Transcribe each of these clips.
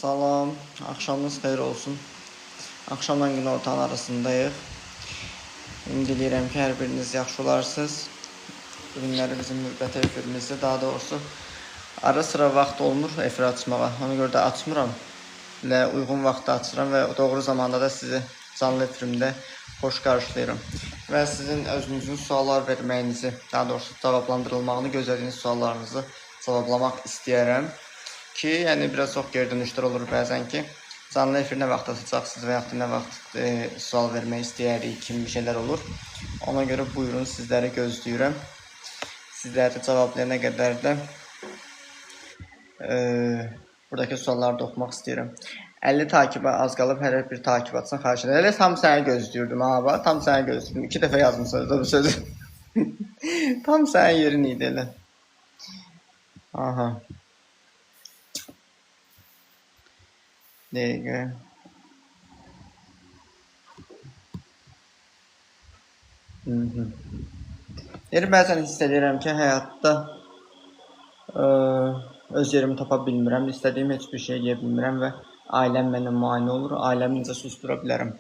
Salam, axşamınız xeyir olsun. Axşamla gün ortanın arasındayıq. Ümid edirəm ki, hər biriniz yaxşı olarsınız. Bu günləri bizim növbəti efirimizdə, daha doğrusu ara sıra vaxt olmur efir açmağa. Ona görə də açmıram. Uyğun vaxtda açıram və doğru zamanda da sizi canlı efirimdə xoş qarşılayıram. Və sizin özünüzün suallar verməyinizi, daha doğrusu cavablandırılmağını gözlədiyiniz suallarınızı cavablamaq istəyərəm. Ki, yəni biraz çox geri dönüşlər olur bəzən ki, canlı efir nə vaxt atacaqsınız və yaxud nə vaxt sual vermək istəyirik kimi bir şeylər olur. Ona görə buyurun, sizləri gözləyirəm. Sizləri cavablayana qədər də buradakı sualları da oxumaq istəyirəm. 50 takibə az qalıb, hər bir takib atsın, xahiş edirəm. Elə tam səni gözləyirdim ha, tam səni gözləyirdim. 2 dəfə yazmışsınız da bu sözü. Tam sənin yerin idi elə. Aha. Dəqiqə. Bəzən hiss edirəm ki, həyatda öz yerimi tapa bilmirəm, istədiyim heç bir şey edə bilmirəm və ailəm mənə mane olur, ailəmi necə susdura bilərəm.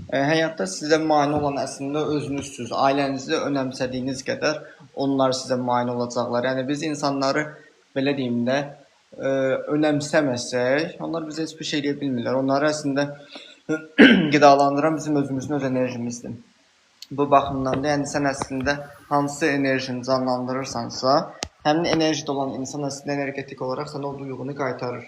Həyatda sizə mane olan əslində özünüzsünüz, ailənizi önəmsədiyiniz qədər onlar sizə mane olacaqlar. Yəni biz insanları, belə deyim də, önəmsəməsək, onlar bizə heç bir şey edə bilmirlər. Onları əslində qidalandıran bizim özümüzün öz enerjimizdir. Bu baxımdan da, yəni sən əslində hansı enerjini canlandırırsansa, həmin enerjide olan insan əslində energetik olaraq sənə o duyğunu qaytarır.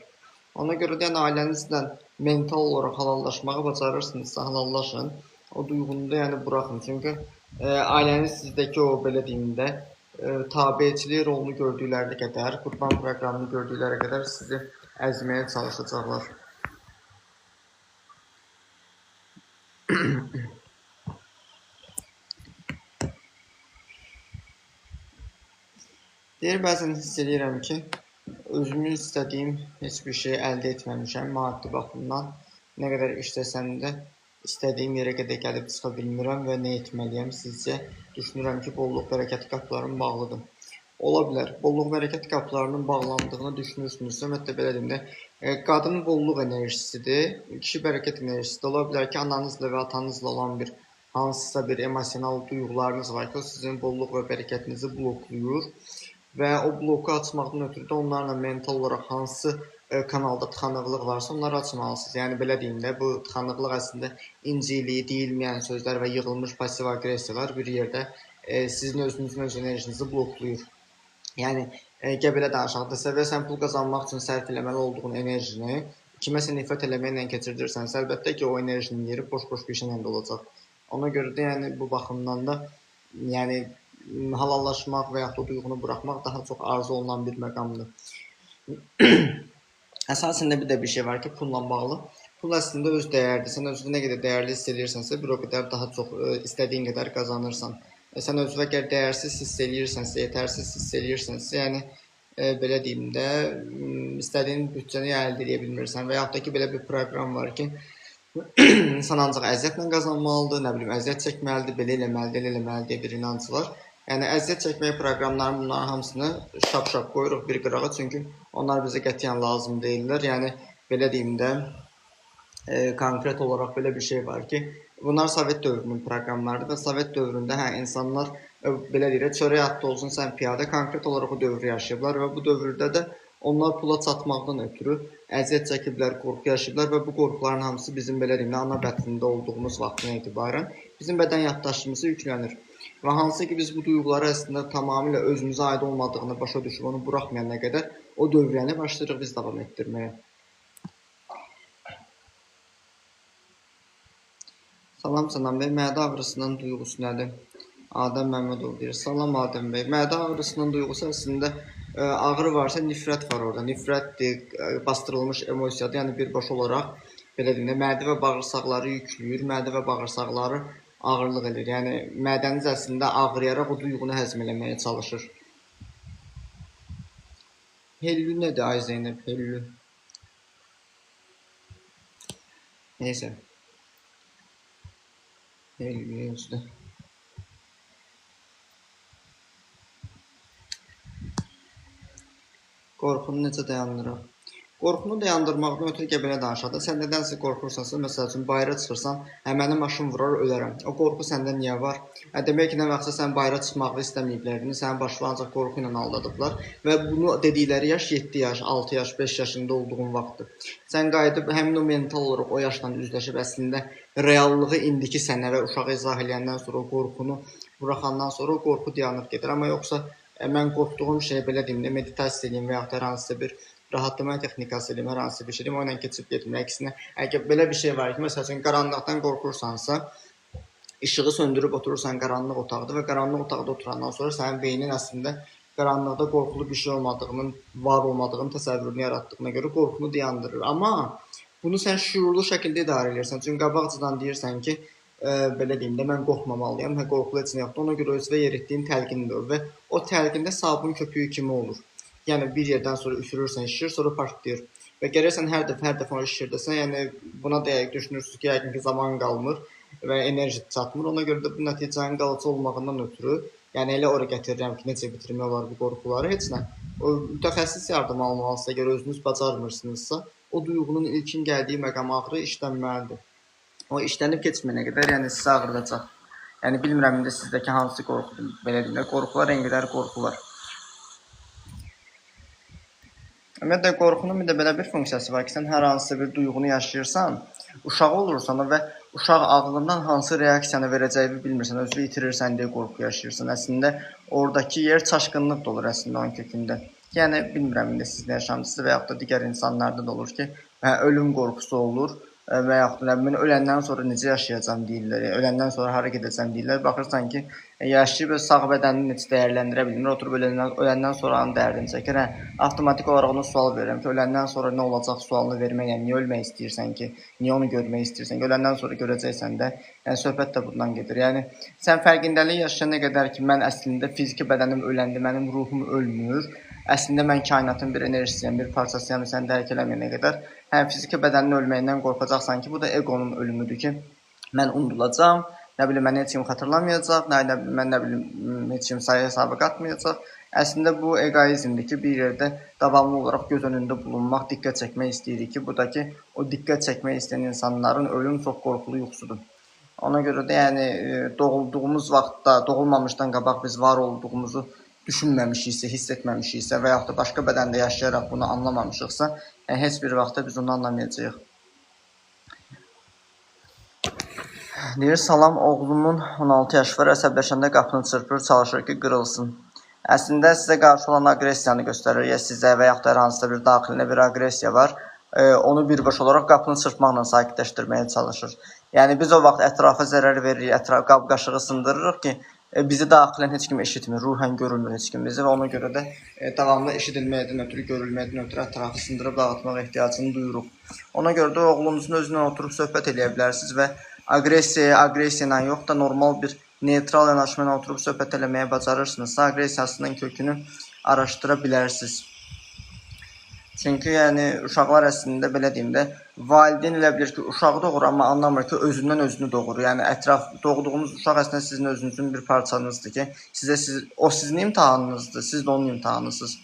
Ona görə də yəni ailənizlə mental olaraq halallaşmağı bacarırsınızsa halallaşın. O duyğunu da yəni buraxın. Çünki ailəniz sizdəki o, belə deyim də, tabiçilik rolunu gördükləri qədər, qurban proqramını gördükləri qədər sizi əzməyə çalışacaqlar. Bəzən hiss edirəm ki, özümü istədiyim heç bir şey əldə etməmişəm maddi baxımdan. Nə qədər işləsəm də istədiyim yerə qədər gəlib çıxa bilmirəm və nə etməliyəm sizcə? Düşünürəm ki, bolluq bərəkət qapılarım bağlıdır. Ola bilər, bolluq bərəkət qapılarının bağlandığını düşünürsünüzsə, ümumiyyətlə belə deyim də, qadın bolluq enerjisidir, kişi bərəkət enerjisidir. Ola bilər ki, ananızla və atanızla olan bir hansısa bir emosional duyğularınız var ki, o sizin bolluq və bərəkətinizi bloklayır. Və o bloku açmaqdan ötürü də onlarla mental olaraq hansı kanalda tıxanıqlıq varsa onları açmalısınız. Yəni belə deyim də, bu tıxanıqlıq əslində inciliyi, deyilməyən sözlər və yığılmış pasiv aqressiyalar bir yerdə sizin özünüzün öz enerjinizi bloklayır. Yəni qəbilə danışaq desə və sən pul qazanmaq üçün sərf eləməli olduğun enerjini kiməsə nifrət eləməklə keçirdirsənsə, əlbəttə ki, o enerjinin yeri boş-boş bir şeylə də olacaq. Ona görə də yəni bu baxımdan da yəni halallaşmaq və yaxud da duyğunu buraxmaq daha çox arzu olunan bir məqamdır. Əsasında bir də bir şey var ki, pulla bağlı. Pul əslində öz dəyərdir. Sən özünü nə qədər dəyərli hiss edirsənsə, bir o qədər daha çox istədiyin qədər qazanırsan. Sən özünə qədər dəyərsiz hiss edirsənsə, yetərsiz hiss edirsənsə, yəni belə deyim də, istədiyin bütçəni əldə edə bilmirsən və yaxud da ki, belə bir proqram var ki, insan ancaq əziyyətlə qazanmalıdır, nə bilim, əziyyət çəkməlidir, belə eləməlidir deyə bir inanc var. Yəni, əziyyət çəkmək proqramlarının bunların hamısını şap-şap qoyuruq bir qırağa, çünki onlar bizə qətiyyən lazım deyirlər. Yəni, belə deyim də, konkret olaraq belə bir şey var ki, bunlar Sovet dövrünün proqramlarıdır və Sovet dövründə insanlar, belə deyirək, çörək atdı olsun, sən piyada konkret olaraq o dövrü yaşayıblar və bu dövrdə də onlar pula çatmaqdan ötürü əziyyət çəkiblər, qorxu yaşayıblar və bu qorxuların hamısı bizim, belə deyim də, ana bətnində olduğumuz vaxtdan etibarən bizim bədən yaddaşımıza yüklənir. Və hansı ki, biz bu duyğuları əslində tamamilə özümüzə aid olmadığını başa düşüb, onu buraxmayana qədər o dövrəni başlayırıq biz davam etdirməyə. Salam Sənan bəy, mədə ağrısının duyğusu nədir? Adəm Məmmədov deyir. Salam Adəm bəy, mədə ağrısının duyğusu əslində ağrı varsa nifrət var orada. Nifrətdir, bastırılmış emosiyadır, yəni birbaşa olaraq belə deyim də, mədə və bağırsaqları yükləyir, mədə və bağırsaqları ağırlıq edir. Yəni, mədəniz əslində ağrıyaraq o duyğunu həzm eləməyə çalışır. Hellü nədir, ay Zeynəb, hellü? Neysə. Hellü, özdə. Qorxunu necə dayandıraq? Qorxunu dayandırmaqdan ötürü belə danışanda, sən nədənsə qorxursansa, məsəl üçün bayıra çıxırsan, mənə maşın vurar, ölərəm. O qorxu səndə niyə var? Demək ki, nə vaxtsa sən bayıra çıxmağı istəməyiblərdin, sənin başını ancaq qorxu ilə aldadıblar və bunu dedikləri yaş 7 yaş, 6 yaş, 5 yaşında olduğun vaxtdır. Sən qayıdıb həmin o mental olaraq o yaşla üzləşib əslində reallığı indiki sənə və uşağı izah edəndən sonra o qorxunu buraxandan sonra o qorxu dayanıb gedir. Amma yoxsa mən qorxduğum şey belə deyim də meditasiya edeyim və ya hər hansısa bir rahatlama texnikası edeyim, hər hansı bir şey edeyim, o ilə keçib getmir. Əksinə, əgər belə bir şey var ki, məsəl üçün qaranlıqdan qorxursansa, işığı söndürüb oturursan qaranlıq otaqda və qaranlıq otaqda oturandan sonra sənin beynin əslində qaranlıqda qorxulu bir şey olmadığının, var olmadığının təsəvvürünü yaratdığına görə qorxunu dayandırır. Amma bunu sən şüurlu şəkildə idarə edirsən. Çünki qabaqcadan deyirsən ki, belə deyim də, mən qorxmamalıyam, qorxulu heç nə yoxdur. Ona görə özünə yer etdiyin təlqindir və o təlqində sabun köpüyü kimi olur. Yəni bir yerdən sonra üfürürsən, şişir, sonra partlayır. Və gərəksən hər dəfə onu şişirdəsən, yəni buna dəqiq düşünürsünüz ki, yəqin ki, zaman qalmır və enerji çatmır. Ona görə də bu nəticənin qalıcı olmağından ötürü, yəni elə ora gətirirəm ki, necə bitirmək olar bu qorxuları, heç nə. O mütəxəssis yardım almalısınız, əgər özünüz bacarmırsınızsa, o duyğunun ilkin gəldiyi məqam ağrı işlənməlidir. O işlənib keçməyənə qədər, yəni sizə ağrıdacaq. Yəni bilmirəm indi sizdəki hansı qorxudur, belə deyim də, qorxular, engelər qorxular. Ümumiyyətlə, qorxunun bir də belə bir funksiyası var ki, sən hər hansısa bir duyğunu yaşayırsan, uşaq olursan və uşaq ağlından hansı reaksiyanı verəcəyini bilmirsən, özünü itirirsən deyə qorxu yaşayırsan. Əslində, oradakı yer çaşqınlıq da olur əslində onun kökündə. Yəni, bilmirəm indi siz nə yaşamısınız və yaxud da digər insanlarda da olur ki, ölüm qorxusu olur və yaxud da mən öləndən sonra necə yaşayacağam deyirlər, öləndən sonra hara gedəcəm deyirlər. Baxırsan ki, yaşayıb sağ bədənini heç dəyərləndirə bilmir, oturub öləndən sonranın dərdini çəkir. Avtomatik olaraq ona sual verirəm ki, öləndən sonra nə olacaq sualını vermək, yəni niyə ölmək istəyirsən ki, niyə onu görmək istəyirsən ki, öləndən sonra görəcəksən də, yəni söhbət də bundan gedir. Yəni sən fərqindəlik yaşayana qədər ki, mən əslində fiziki bədənim öləndə mənim ruhum ölmür. Əslində mən kainatın bir enerjisiyəm, bir parçasıyam, sən dərk eləməyənə qədər həm fiziki bədənin ölməyindən qorxacaqsan ki, bu da eqonun ölümüdür ki, mən unudulacağam, nə bilim, mən heç kim xatırlamayacaq, mən nə bilim, heç kim sayı hesabı qatmayacaq. Əslində bu egoizmdir ki, bir yerdə davamlı olaraq göz önündə bulunmaq, diqqət çəkmək istəyirik ki, bu da ki, o diqqət çəkmək istəyən insanların ölüm çox qorxulu yuxusudur. Ona görə də yəni doğulduğumuz vaxtda, doğulmamışdan qabaq biz var olduğumuzu düşünməmişiksə, hiss etməmişiksə və yaxud da başqa bədəndə yaşayaraq bunu anlamamışıqsa, heç bir vaxtda biz onu anlamayacağıq. Deyir, salam, oğlumun 16 yaşı var, əsəbləşəndə qapını çırpır, çalışır ki, qırılsın. Əslində sizə qarşı olan aqressiyanı göstərir, ya sizə və yaxud da hər hansısa bir daxilinə bir aqressiya var, onu birbaşa olaraq qapını çırpmaqla sakitləşdirməyə çalışır. Yəni biz o vaxt ətrafa zərər veririk, qab-qaşığı sındırırıq ki, bizi daxilən heç kim eşitmir, ruhən görülmür heç kim bizi və ona görə də davamlı eşidilməkdən ötürü, görülməkdən ötürü ətrafı sındırıb dağıtmaq ehtiyacını duyuruq. Ona görə də oğlunuzun özünə oturub söhbət edə bilərsiniz və agressiya ilə yox da normal bir neytral yanaşma ilə oturub söhbət eləməyə bacarırsınızsa, agressiyasının kökünü araşdıra bilərsiniz. Çünki yəni uşaqlar əslində belə deyim də, valideyn elə bilir ki, uşağı doğurur, amma anlamır ki, özündən özünü doğurur. Yəni doğduğunuz uşaq əslində sizin özünüzün bir parçanızdır ki, o sizin imtahanınızdır, siz də onun imtahanısınız.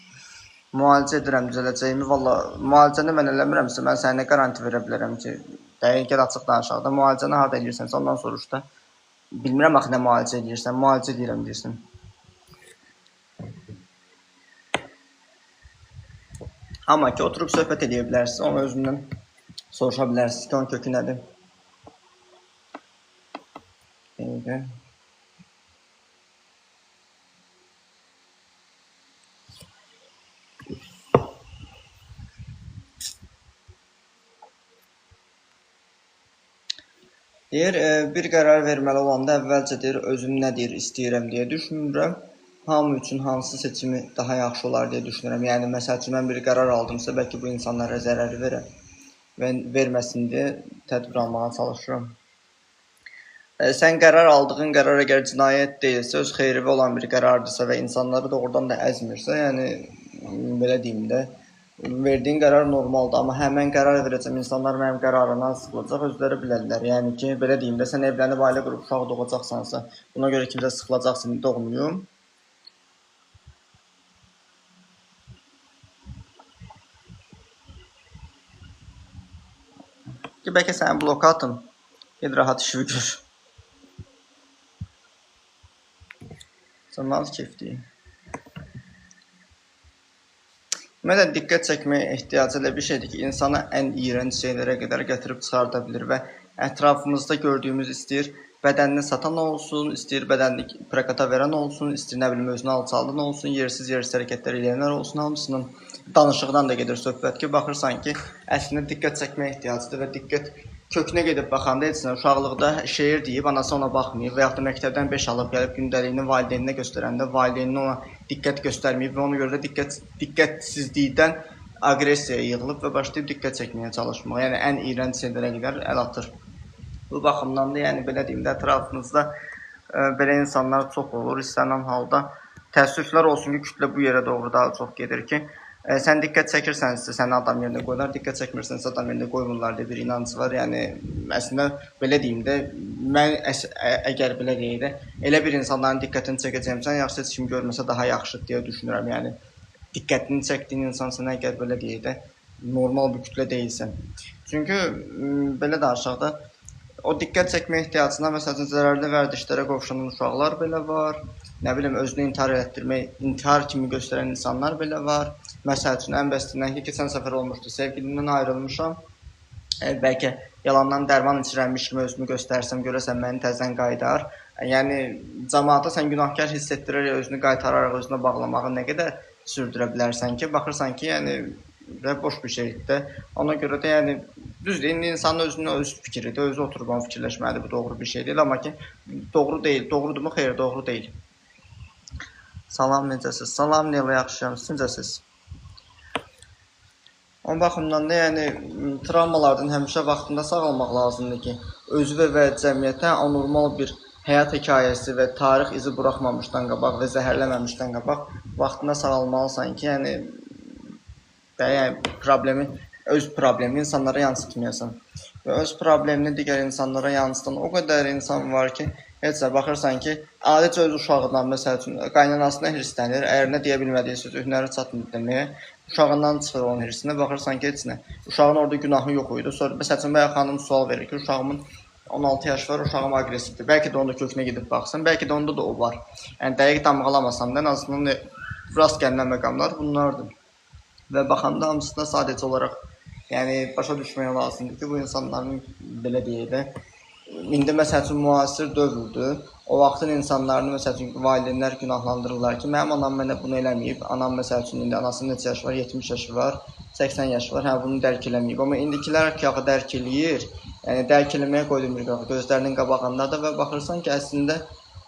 Müalicə edirəm, düzələcəyimi, valla müalicəni mən eləmirəmsə, mən sənə qaranti verə bilərəm ki, gəl açıq danışaq da, müalicəni harada edirsənsə, ondan soruş da. Bilmirəm axı nə müalicə edirsən, müalicə edirəm deyirsən. Amma ki, oturub söhbət edə bilərsiniz, onu özündən soruşa bilərsiniz ki, onun kökü nədir. Deyir, bir qərar verməli olanda əvvəlcə deyir, özüm nə deyir, istəyirəm deyə düşünürəm. Hamı üçün hansı seçimi daha yaxşı olar deyə düşünürəm. Yəni, məsəl üçün, mən bir qərar aldımsa, bəlkə bu insanlara zərər verəm və verməsin deyə tədbir almağa çalışıram. Sən qərar aldığın qərar əgər cinayət deyilsə, öz xeyrivi olan bir qərardırsa və insanları doğrudan da əzmirsə, yəni, belə deyim də, verdiyin qərar normaldır, amma həmən qərar verəcəm, insanlar mənim qərarından sıxılacaq, özləri bilərlər. Yəni ki, belə deyim də, sən evlənib ailə qrup uşaq doğacaqsansa, buna görə kimsə sıxılacaqsın, doğmayım. ki, bəlkə səni bloka atım. Ged rahat işi gör. Zaman keyfliyim. Ümumiyyətlə, diqqət çəkməyə ehtiyacı elə bir şeydir ki, insana ən iyrənc şeylərə qədər gətirib çıxarda bilir və ətrafımızda gördüyümüz istəyir bədənini satan olsun, istəyir bədənini prokata verən olsun, istəyir nə bilim özünü alçaldan olsun, yersiz hərəkətlər edənlər olsun, hamısının danışıqdan da gedir söhbət ki, baxırsan ki, əslində diqqət çəkməyə ehtiyacıdır və diqqət kökünə gedib baxanda heç nə uşaqlıqda şeir deyib, anası ona baxmayıb və yaxud da məktəbdən 5 alıb gəlib gündəliyini valideyninə göstərəndə valideynin ona diqqət göstərməyib və ona görə də diqqətsizlikdən aqressiyaya yığılıb və başlayıb diqqət çəkməyə çalışmağa. Yəni ən iyrənc şeylərə qədər əl atır. Bu baxımdan da, yəni belə deyim də, ətrafımızda belə insanlar çox olur. İstənilən halda təəssüflər olsun ki, kütlə bu yerə doğru daha çox gedir ki, sən diqqət çəkirsənsə səni adam yerinə qoyurlar, diqqət çəkmirsənsə adam yerinə qoymurlar deyə bir inanc var. Yəni əslində belə deyim də, mən əgər belə deyək də, elə bir insanların diqqətini çəkəcəmsən, yaxşı heç kim görməsə daha yaxşı deyə düşünürəm. Yəni diqqətini çəkdiyin insan sən əgər belə deyək də, normal bir kütlə deyilsən. Çünki belə danışaq da, o diqqət çəkmə ehtiyacına məsələn zərərli vərdişlərə qovuşan uşaqlar belə var. Nə bilim özünü intihar etdirmək, intihar kimi göstərən insanlar belə var. Məsəl üçün ən basitindən ki, keçən səfər olmuşdu, sevgilimdən ayrılmışam. Bəlkə yalandan dərman içirənmiş kimi özümü göstərsəm, görəsən məni təzədən qaytar. Yəni cəmaata sən günahkar hiss etdirərək özünü qaytararaq özünə bağlamağı nə qədər sürdürə bilərsən ki, baxırsan ki, yəni və boş bir şeydir də. Ona görə də yəni düzdür, indi insanın özünün öz fikridir, özü oturub onu fikirləşməlidir, bu doğru bir şey deyil, amma ki doğru deyil. Doğrudurmu? Xeyr, doğru deyil. Salam, necəsiz? Salam, Nela, yaxşıyam, siz necəsiz? O baxımdan da yəni travmalardan həmişə vaxtında sağalmaq lazımdır ki, özü və cəmiyyətə anormal bir həyat hekayəsi və tarix izi buraxmamışdan qabaq və zəhərləməmişdən qabaq vaxtında sağalmalısan ki, yəni öz problemi insanlara yansıtmayasan. Və öz problemini digər insanlara yansıtan o qədər insan var ki, heç də baxırsan ki, adicə öz uşağından, məsəl üçün, qaynanasına hirslənir, ərinə deyə bilmədiyi sözü hünəri çatmır deməyə, uşağından çıxır onun hirsinə, baxırsan ki, heç nə, uşağın orada günahı yox idi. Sonra, məsəl üçün, bəyə xanım sual verir ki, uşağımın 16 yaş var, uşağım aqressivdir. Bəlkə də onda kökünə gedib baxsan, bəlkə də onda da o var. Yəni, dəqiq damğalamasam da, ən azından rast gəlinən məqamlar bunlardır. Və baxanda hamısına sadəcə olaraq başa düşməyə lazımdır ki, bu insanların belə deyək də, indi məsəl üçün müasir dövrdür, o vaxtın insanlarını məsəl üçün valideynlər günahlandırırlar ki, mənim anam mənə bunu eləməyib, anam məsəl üçün indi anasının neçə yaşı var, 70 yaşı var, 80 yaşı var, bunu dərk eləməyib, amma indikilər ki, dərk eləyir, yəni dərk eləməyə qoydurmur gözlərinin qabağındadır və baxırsan ki, əslində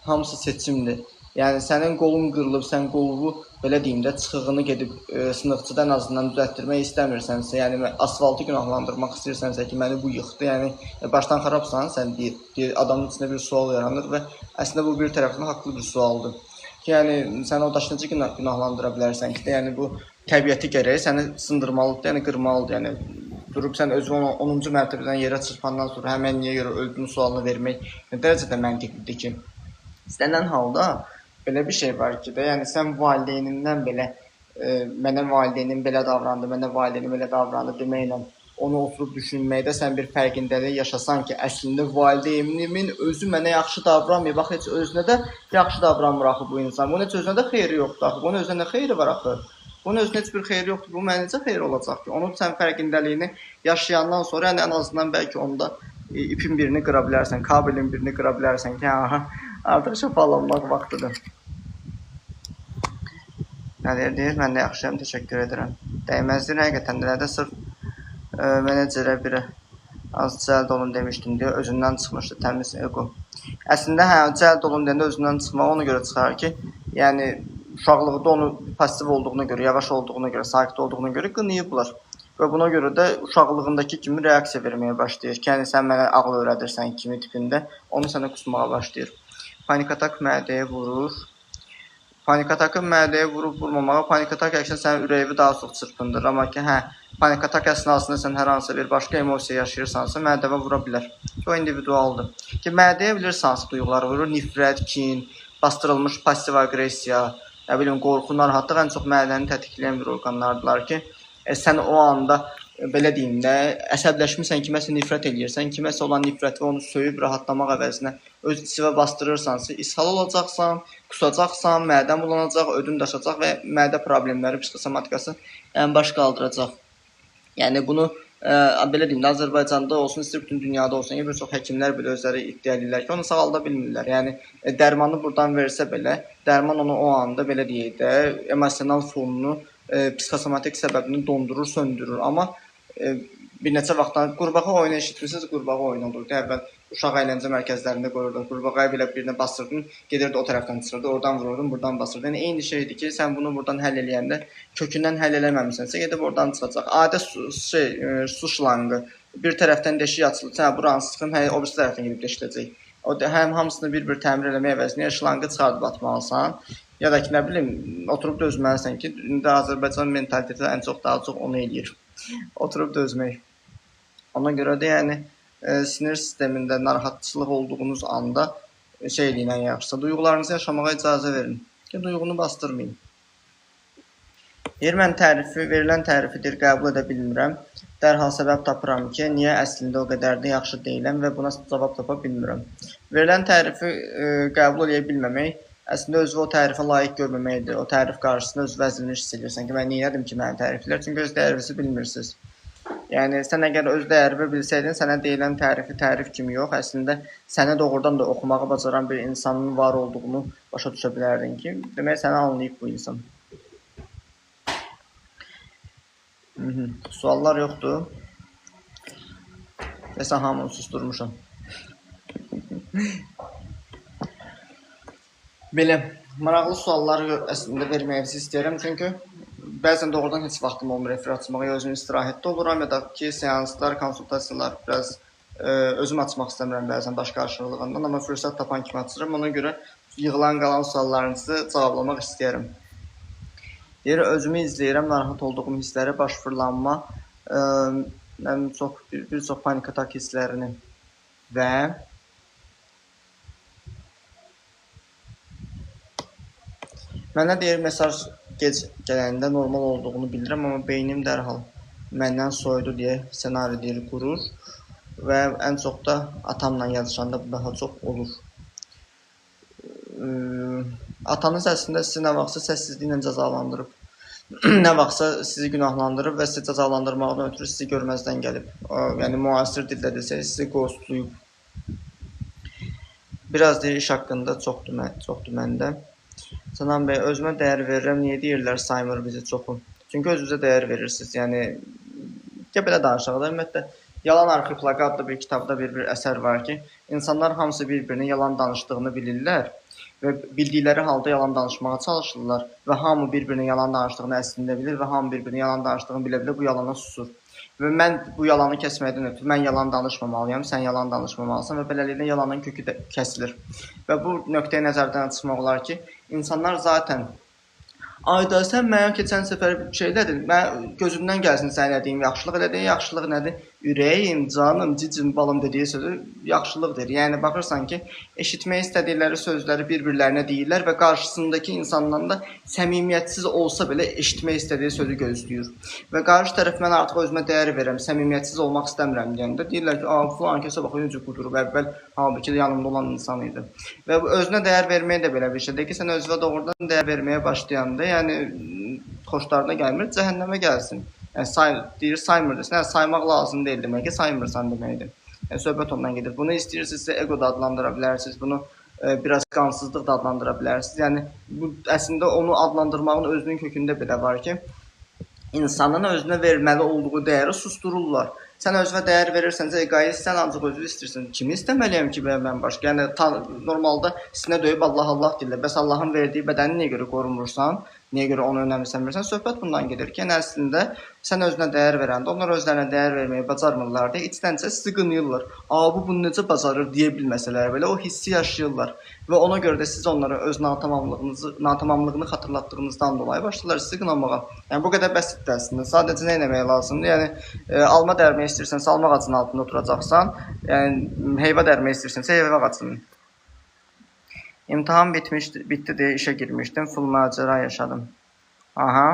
hamısı seçimdir. Yəni sənin qolun qırılıb, sən qolunu belə deyim də çıxığını gedib sınıqçıda ən azından düzəltdirmək istəmirsənsə, yəni asfaltı günahlandırmaq istəyirsənsə ki, məni bu yıxdı, yəni başdan xarabsan, sən deyir, adamın içində bir sual yaranır və əslində bu bir tərəfindən haqlı bir sualdır. Ki, yəni sən o daşı necə günahlandıra bilərsən ki, yəni bu təbiəti gərək səni sındırmalıdır, yəni qırmalıdır, yəni durub sən özü 10-cu mərtəbədən yerə çırpandan sonra həmən niyə görə öldüyün sualını vermək dərəcədə məntiqlidir ki, istənilən halda belə bir şey var ki, yəni sən valideynindən belə, mənə valideynim belə davrandı, mənə valideynim belə davrandı deməklə onu oturub düşünməkdə sən bir fərqindəlik yaşasan ki, əslində valideynimin özü mənə yaxşı davranmıyor, bax, heç özünə də yaxşı davranmır axı bu insan, bunun heç özünə də xeyri yoxdur axı, bunun özünə nə xeyri var axı, bunun özünə heç bir xeyri yoxdur, bu mənə necə xeyri olacaq ki, onun sən fərqindəliyini yaşayandan sonra, yəni ən azından bəlkə onda ipin birini qıra bilərsən, kabelin birini qıra bilərsən ki, artıq şəfalanmaq vaxtıdır. Nədir deyir, mən də yaxşıyam, təşəkkür edirəm. Dəyməzdir, həqiqətən də sırf menecerə biri az cəld olun demişdim deyə özündən çıxmışdı, təmiz ego. Əslində, cəld olun deyəndə özündən çıxmaq ona görə çıxar ki, yəni uşaqlıqda onu pasiv olduğuna görə, yavaş olduğuna görə, sakit olduğuna görə qınayıblar. Və buna görə də uşaqlığındakı kimi reaksiya verməyə başlayır ki, yəni sən mənə ağıl öyrədirsən kimi tipində, onu sənə qusmağa başlayır. Panik atak mədəyə vurur. Panik atakı mədəyə vurub-vurmamağa, panik atak əksən sənin ürəyini daha çox çırpındır. Amma ki, panik atak əsnasında sən hər hansı bir başqa emosiya yaşayırsansa, mədəyə vura bilər. O individualdır. Ki, mədəyə bilirsə hansı duyğular vurur, nifrət, kin, bastırılmış pasiv aqressiya, qorxu, narahatlıq ən çox mədəni tətikləyən bir orqanlardılar ki, sən o anda belə deyim də, əsəbləşmirsən, kiməsə nifrət eləyirsən, kiməsə olan nifrəti onu söyüb rahatlamaq əvəzinə öz içivə bastırırsansa, ishal olacaqsan, qusacaqsan, mədəm bulanacaq, ödün daşacaq və mədə problemləri, psixosomatikası baş qaldıracaq. Yəni bunu belə deyim də, Azərbaycanda olsun, istər bütün dünyada olsun, bir çox həkimlər belə özləri iddia edirlər ki, onu sağalda bilmirlər. Yəni dərmanı buradan versə belə, dərman onu o anda belə deyək də, emosional fonunu, psixosomatik səbəbini dondurur, söndürür. Amma bir neçə vaxtdan qurbağa oyunu eşitmisiniz, qurbağa oyunu olurdu. Əvvəl uşaq əyləncə mərkəzlərində qoyurdu. Qurbağayı belə birinə basırdın, gedirdi o tərəfdən çıxırdı, oradan vururdun, buradan basırdın. Yəni eyni şeydir ki, sən bunu buradan həll eləyəndə kökündən həll eləməmisənsə, gedib oradan çıxacaq. Adi su şlanqı bir tərəfdən deşik açılır, sən buranı sıxın, o birisi tərəfdən gedib deşiləcək. O həm hamısını bir-bir təmir eləmək əvəzinə şlanqı çıxardıb atmalısan. Ya da ki, nə bilim, oturub dözməlisən ki, indi Azərbaycan mentaliteti ən çox daha çox onu eləyir. Oturub dözmək. Ona görə də yəni sinir sistemində narahatçılıq olduğunuz anda şey eləyin ən yaxşısı. Duyğularınızı yaşamağa icazə verin. Ki, duyğunu bastırmayın. Mən verilən tərifidir, qəbul edə bilmirəm. Dərhal səbəb tapıram ki, niyə əslində o qədər də yaxşı deyiləm və buna cavab tapa bilmirəm. Verilən tərifi qəbul edə bilməmək əslində özü o tərifə layiq görməməkdir. O tərif qarşısında öz vəzini hiss edirsən ki, mən niyə edim ki, məni təriflər? Çünki öz dəyərinizi bilmirsiniz. Yəni, sən əgər öz dəyərini bilsəydin, sənə deyilən tərifi tərif kimi yox, əslində səni doğrudan da oxumağı bacaran bir insanın var olduğunu başa düşə bilərdin ki, demək səni anlayıb bu insan. Suallar yoxdur. Və sən hamını susturmuşam. Belə, maraqlı suallar əslində verməyinizi istəyirəm, çünki bəzən doğrudan heç vaxtım olmur efir açmağa, ya özüm istirahətdə oluram, ya da ki, seanslar, konsultasiyalar biraz özüm açmaq istəmirəm bəzən baş qarşılığından, amma fürsət tapan kimi açıram, ona görə yığılan qalan suallarınızı cavablamaq istəyirəm. Deyir, özümü izləyirəm, narahat olduğum hissləri, baş fırlanma, bir çox panik atak hisslərini və mənə deyir, mesaj gec gələndə normal olduğunu bilirəm, amma beynim dərhal məndən soyudu deyə senari deyir, qurur və ən çox da atamla yazışanda bu daha çox olur. Atanız əslində sizi nə vaxtsa səssizliklə cəzalandırıb, nə vaxtsa sizi günahlandırıb və sizi cəzalandırmaqdan ötürü sizi görməzdən gəlib. Yəni, müasir dildə desək, sizi ghostlayıb. Biraz deyir, iş haqqında çoxdur məndə. Sənan bəy, özümə dəyər verirəm, niyə deyirlər saymır bizi çoxu? Çünki özünüzə dəyər verirsiniz. Yəni, belə danışaq da, ümumiyyətlə, Yalan Arxipelağı adlı bir kitabda bir əsər var ki, insanlar hamısı bir-birinin yalan danışdığını bilirlər və bildikləri halda yalan danışmağa çalışırlar və hamı bir-birinin yalan danışdığını əslində bilir və hamı bir-birinin yalan danışdığını bilə-bilə bu yalana susur. Və mən bu yalanı kəsməkdən ötürü, mən yalan danışmamalıyam, sən yalan danışmamalısan və beləliklə yalanın kökü də kəsilir. Və bu nöqtəyə nəzərdən çıxmaq olar ki, insanlar zaten ayda sən mənə keçən səfər şey dedin, mən gözümdən gəlsin sən elədiyim yaxşılıq, elədiyin yaxşılıq nədir? Ürəyim, canım, cicim, balım dediyi sözü yaxşılıqdır. Yəni, baxırsan ki, eşitmək istədikləri sözləri bir-birlərinə deyirlər və qarşısındakı insandan da səmimiyyətsiz olsa belə eşitmək istədiyi sözü gözləyir. Və qarşı tərəf mən artıq özümə dəyər verirəm, səmimiyyətsiz olmaq istəmirəm deyəndə deyirlər ki, filan kəsə baxın, necə qudurub, əvvəl halbuki yanımda olan insan idi. Və özünə dəyər vermək də belə bir şeydir ki, sən özünə doğrudan dəyər verməyə başlayanda, yəni xoşlarına gəlmir, cəhənnəmə gəlsin. Yəni, deyir, saymır desin, saymaq lazım deyil demək ki, saymırsan deməkdir. Yəni, söhbət ondan gedir. Bunu istəyirsinizsə ego da adlandıra bilərsiniz, bunu biraz qansızlıq da adlandıra bilərsiniz. Yəni, bu əslində onu adlandırmağın özünün kökündə belə var ki, insanın özünə verməli olduğu dəyəri sustururlar. Sən özünə dəyər verirsənsə, egoist, sən ancaq özünü istəyirsən. Kimi istəməliyəm ki, mən başqa? Yəni, normalda sinə döyüb Allah deyirlər. Bəs Allahın verdiyi bədəni niyə görə qorunmursan? Niyə görə onu önəmsəmirsən? Söhbət bundan gedir ki, yəni əslində sən özünə dəyər verəndə, onlar özlərinə dəyər verməyi bacarmırlar deyə içdəncə sizi qınayırlar. Bu bunu necə bacarır deyə bilməsələr belə o hissi yaşayırlar. Və ona görə də siz onlara öz natamamlığını xatırlatdığınızdan dolayı başlayırlar sizi qınamağa. Yəni, bu qədər bəsitdir əslində. Sadəcə nə etmək lazımdır? Yəni, alma dərmək istəyirsənsə, alma ağacının altında oturacaqsan. Yəni, heyva dərmək istəyirsənsə, heyva ağacının. İmtahan bitdi deyə işə girmişdim, full macəra yaşadım. Aha.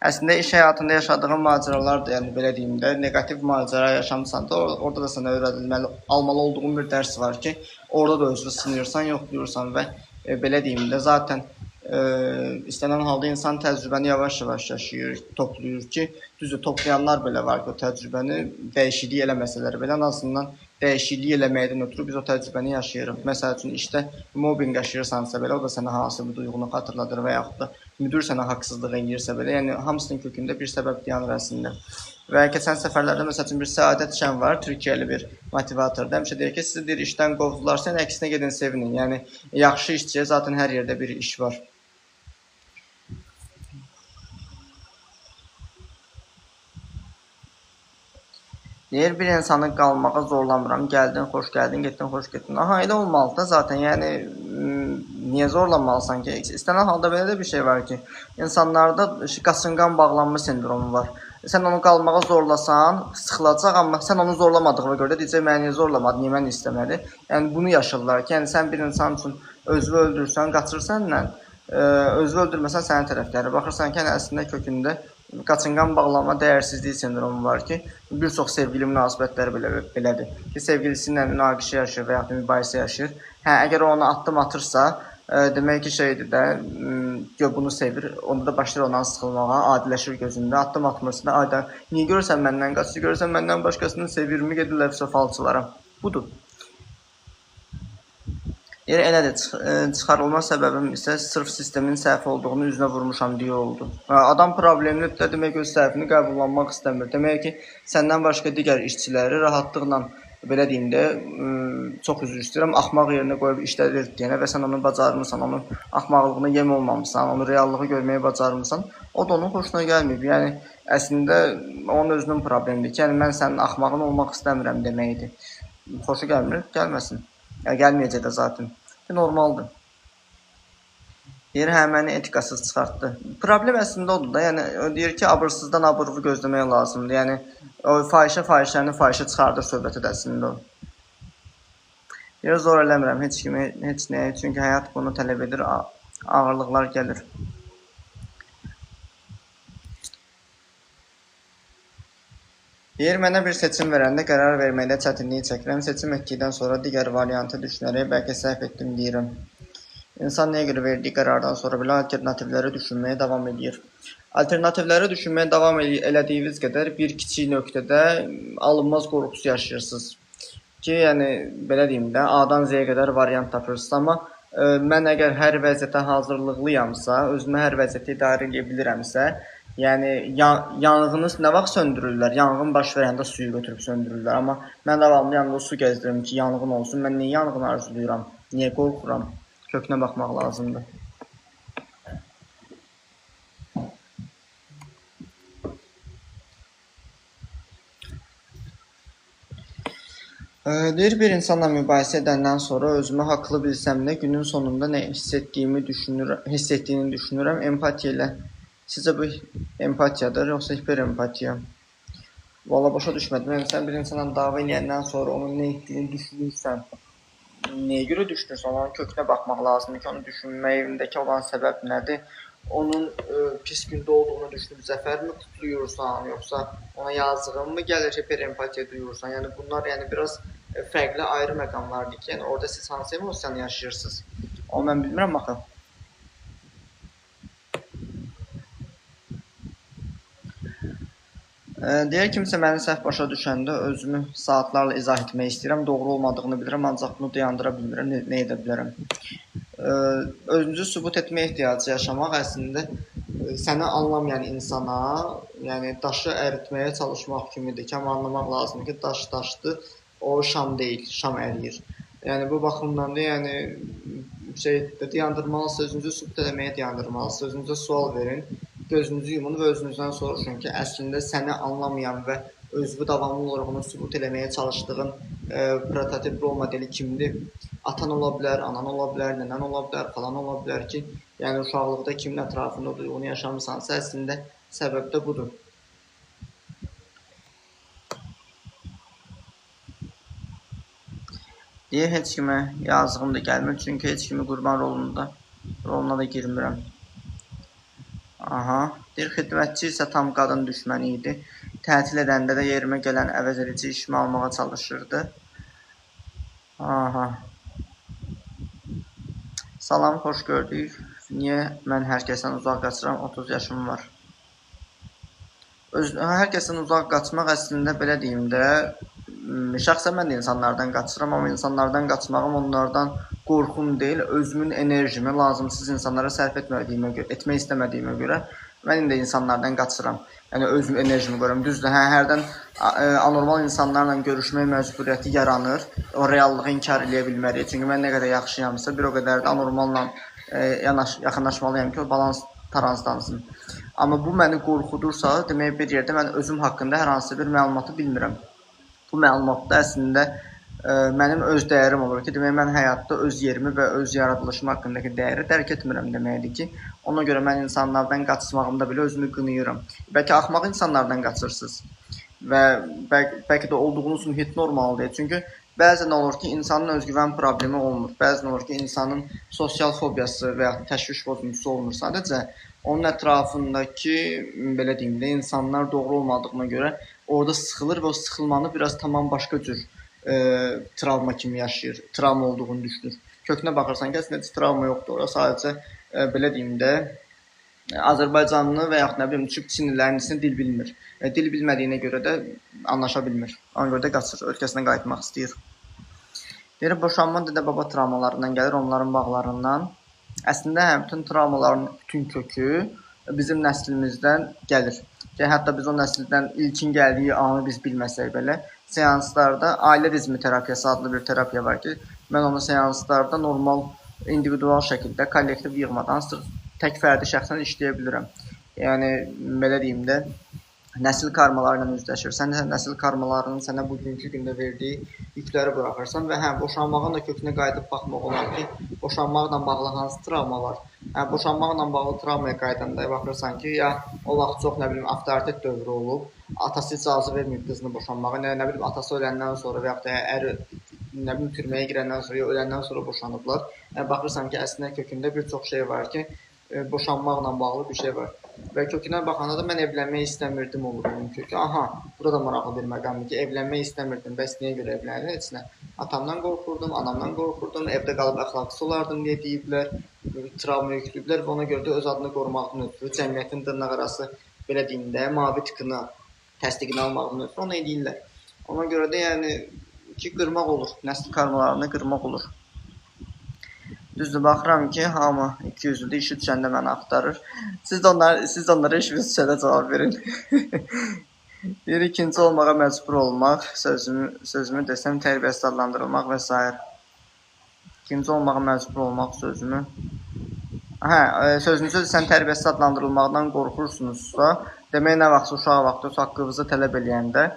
Əslində iş həyatında yaşadığın macəralar da, yəni belə deyim də, neqativ macəra yaşamısan da, orada da sənə öyrədilməli, almalı olduğun bir dərs var ki, orada da özünü sınayırsan, yoxlayırsan və belə deyim də, zaten istənilən halda insan təcrübəni yavaş-yavaş yaşayır, toplayır ki, düzdür, toplayanlar belə var ki, o təcrübəni dəyişiklik eləməsələr belə, ən azından dəyişiklik eləməkdən ötürü biz o təcrübəni yaşayırıq. Məsəl üçün, işdə mobbinq yaşayırsansa belə, o da sənə hansı bir duyğunu xatırladır və yaxud da müdür sənə haqsızlıq edirsə belə, yəni hamısının kökündə bir səbəb dayanır əslində. Və keçən səfərlərdə məsəl üçün bir Səadət Şən var, Türkiyəli bir motivatordur. Həmişə deyir ki, sizi deyir işdən qovdularsa, yəni əksinə gedin sevinin. Yəni yaxşı işçiyə zaten hər yerdə bir iş var. Deyir, bir insanı qalmağa zorlamıram. Gəldin, xoş gəldin, getdin, xoş getdin. Aha, elə olmalı da zaten. Yəni niyə zorlamalısan ki? İstənilən halda belə də bir şey var ki, insanlarda qaçınqan bağlanma sindromu var. Sən onu qalmağa zorlasan, sıxılacaq, amma sən onu zorlamadığına görə də deyəcək, məni niyə zorlamadı, niyə məni istəmədi? Yəni bunu yaşayırlar ki, yəni sən bir insan üçün özünü öldürsən, qaçır səndən, özünü öldürməsən sənə tərəf gəlir. Baxırsan ki, yəni əslində kökündə qaçınqan bağlanma dəyərsizlik sindromu var ki, bir çox sevgili münasibətləri belədir. Ki, sevgilisinin münaqişə yaşayır və ya da mübahisə yaşayır. Hə, əgər o ona addım atırsa, demək ki, şeydir də, bunu sevir, onda da başlayır ondan sıxılmağa, adiləşir gözündə, addım atmırsın da, ayda, niyə görürsən məndən qaçır, görürsən məndən başqasını sevirmi, gedirlər falçılara. Budur. Elədir, çıxarılma səbəbim isə sırf sistemin səhv olduğunu üzünə vurmuşam deyə oldu. Adam problemlidir də, demək öz səhvini qəbullanmaq istəmir. Demək ki, səndən başqa digər işçiləri rahatlıqla, belə deyim də, çox üzr istəyirəm, axmaq yerinə qoyub işlədir deyənə və sən onu bacarmırsan, onun axmaqlığına yem olmamısan, onu reallığı görməyi bacarmırsan, o da onun xoşuna gəlməyib. Yəni, əslində, onun özünün problemidir ki, yəni mən sənin axmağın olmaq istəmirəm deməkdir. Xoşu gəlmir, gəlməsin. Yəni, gəlməyəcək də zaten. Normaldır. Deyir, hə, məni etikasız çıxartdı. Problem əslində odur da, yəni deyir ki, abırsızdan abırvı gözləmək lazımdır. Yəni, o fahişəni fahişə çıxardır söhbəti də əslində o. Deyir, zor eləmirəm heç kimi, heç nəyə, çünki həyat bunu tələb edir, ağırlıqlar gəlir. Deyir, mənə bir seçim verəndə qərar verməkdə çətinliyi çəkirəm. Seçim etdikdən sonra digər variantı düşünərək bəlkə səhv etdim deyirəm. İnsan nəyə görə verdiyi qərardan sonra belə alternativləri düşünməyə davam edir. Alternativləri düşünməyə davam elədiyiniz qədər bir kiçik nöqtədə alınmaz qorxusu yaşayırsınız. Ki, yəni, belə deyim də, A-dan Z-yə qədər variant tapırsınız. Amma mən əgər hər vəziyyətə hazırlıqlıyamsa, özümü hər vəziyyətə idarə edə bilirəmsə, yəni yanğını nə vaxt söndürürlər? Yanğın baş verəndə suyu götürüb söndürürlər. Amma mən davamlı yanında su gəzdirirəm ki, yanğın olsun. Mən niyə yanğın arzulayıram? Niyə qorxuram? Kökünə baxmaq lazımdır. Deyir, bir insanla mübahisə edəndən sonra özümü haqlı bilsəm də günün sonunda nə hiss etdiyini düşünürəm. Empatiya ilə. Sizcə bu empatiyadır, yoxsa hiperempatiya? Valla başa düşmədim. Yəni, sən bir insana dava eləyəndən sonra onun nə etdiyini düşünürsən. Nəyə görə düşünürsən? Onun kökünə baxmaq lazımdır ki, onu düşünməyindəki olan səbəb nədir? Onun pis gündə olduğunu düşünüb zəfərmi tutuyorsan, yoxsa ona yazığın mı gəlir, hiperempatiya duyursan? Yəni, bunlar biraz fərqli ayrı məqamlardır ki, yəni orada siz hansı emosiyanı yaşayırsınız? Onu mən bilmirəm axı. Deyək kimsə məni səhv başa düşəndə özümü saatlarla izah etmək istəyirəm, doğru olmadığını bilirəm, ancaq bunu dayandıra bilmirəm, nə edə bilərəm? Özünüzü sübut etmə ehtiyacı yaşamaq əslində səni anlamayan insana, yəni daşı əritməyə çalışmaq kimidir ki, amma anlamaq lazımdır ki, daş daşdır, o şam deyil, şam əriyir. Yəni bu baxımdan da dayandırmalısınız, özünüzü sübut etməyə dayandırmalısınız, özünüzə sual verin, gözünüzü yumun və özünüzdən soruşun ki, əslində səni anlamayan və özünü davamlı olaraq onu sübut eləməyə çalışdığın prototip rol modeli kimdir? Atan ola bilər, anan ola bilər, nənən ola bilər, falan ola bilər ki, yəni uşaqlıqda kimin ətrafında duyğunu yaşamısansa, əslində səbəb də budur. Deyir, heç kimə yazığım da gəlmir, çünki heç kimi qurban roluna da girmirəm. Aha, bir xidmətçi isə tam qadın düşməni idi. Tətil edəndə də yerimə gələn əvəzedici işimi almağa çalışırdı. Aha. Salam, xoş gördük. Niyə mən hər kəsdən uzaq qaçıram? 30 yaşım var. Hər kəsdən uzaq qaçmaq əslində belə deyim də, şəxsən mən də insanlardan qaçıram, amma insanlardan qaçmağım onlardan qorxum deyil, özümün enerjimi lazımsız insanlara sərf etmək istəmədiyimə görə mən indi insanlardan qaçıram. Yəni özüm enerjimi qoyuram. Düzdür, hərdən anormal insanlarla görüşmək məcburiyyəti yaranır. O reallığı inkar eləyə bilmərik. Çünki mən nə qədər yaxşıyamsa, bir o qədər də anormalla yaxınlaşmalıyam ki, o balans tarazlansın. Amma bu məni qorxudursa, demək bir yerdə mən özüm haqqında hər hansı bir məlumatı bilmirəm. Bu məlumatda əslində mənim öz dəyərim olur ki, demək mən həyatda öz yerimi və öz yaradılışım haqqındakı dəyəri dərk etmirəm deməkdir ki, ona görə mən insanlardan qaçmağımda belə özümü qınayıram. Bəlkə axmaq insanlardan qaçırsınız və bəlkə də olduğunuz mühit normal deyil. Çünki bəzən olur ki, insanın özgüvən problemi olmur. Bəzən olur ki, insanın sosial fobiyası və ya təşviş pozuntusu olmur. Sadəcə onun ətrafındakı belə deyim də insanlar doğru olmadığına görə orada sıxılır və o sıxılmanı biraz tamam başqa cür travma kimi yaşayır. Travma olduğunu düşünür. Kökünə baxırsan ki, əslində heç travma yoxdur. Ora sadəcə belə deyim də Azərbaycanlı və yaxud nə bilim Türk Çinlilərin içində dil bilmir. Dil bilmədiyinə görə də anlaşa bilmir. Ona görə də qaçır, ölkəsinə qayıtmaq istəyir. Deyir, boşanma dədə-baba travmalarından gəlir, onların bağlarından. Əslində bütün travmaların bütün kökü bizim nəslimizdən gəlir. Hətta biz o nəsildən ilkin gəldiyi anı biz bilməsək belə, seanslarda ailə ritmi terapiyası adlı bir terapiya var ki, mən onu seanslarda normal, individual şəkildə, kollektiv yığmadan sırf tək fərdi şəxsən işləyə bilirəm. Yəni, belə deyim də, nəsil karmalarla üzləşirsən, nəsil karmalarının sənə bugünkü gündə verdiyi yükləri buraxırsan və boşanmağın da kökünə qayıdıb baxmaq olar ki, boşanmaqla bağlı hansı travma var? Boşanmaqla bağlı travmaya qayıdanda baxırsan ki, ya o vaxt çox, nə bilim, avtoritet dövrü olub, atası icazə verməyib qızını boşanmağa, nə bilim, atası öləndən sonra və yaxud da əri, nə bilim, türməyə girəndən sonra, ya öləndən sonra boşanıblar. Baxırsan ki, əslində kökündə bir çox şey var ki, boşanmaqla bağlı bir şey var. Və kökünə baxanda da mən evlənmək istəmirdim olur onun kökü. Aha, burada da maraqlı bir məqamdır ki, evlənmək istəmirdim. Bəs niyə görə evlənir? Heç nə. Atamdan qorxurdum, anamdan qorxurdum, evdə qalıb əxlaqsız olardım deyə deyiblər, travma yüklüyüblər və ona görə də öz adını qorumaqdan ötürü, cəmiyyətin dırnaqarası belə deyim də, mavi tıkını təsdiqini almaqdan ötürü onu edirlər. Ona görə də yəni ki, qırmaq olur, nəsil karmalarını qırmaq olur. Düzdür, baxıram ki, hamı 200-lüdür, işi düşəndə məni axtarır. Siz də onlara işi düşəndə cavab verin. Bir ikinci olmağa məcbur olmaq, sözümü desəm, tərbiyəsiz adlandırılmaq və s. İkinci olmağa məcbur olmaq sözümü. Sözünüzü sən tərbiyəsiz adlandırılmaqdan qorxursunuzsa, demək nə vaxt uşaq vaxtı öz haqqınızı tələb eləyəndə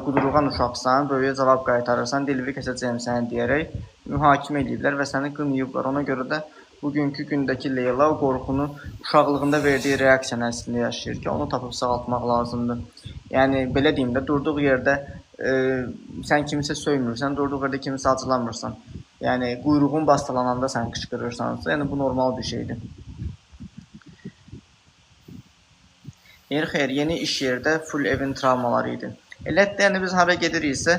qudurğan uşaqsan, böyüyə cavab qaytarırsan, dilini kəsəcəyim səni deyərək mühakimə ediblər və səni qınayıblar. Ona görə də bugünkü gündəki Leyla o qorxunu uşaqlığında verdiyi reaksiyanı əslində yaşayır ki, onu tapıb sağaltmaq lazımdır. Yəni, belə deyim də, durduğu yerdə sən kimisə söymürsən, durduğu yerdə kimisə acılamırsan. Yəni, quyruğun bastalananda sən qışqırırsansa, yəni bu normal bir şeydir. Xeyr, yeni iş yerdə full evin travmaları idi. Elətdə, yəni biz hara gediriksə,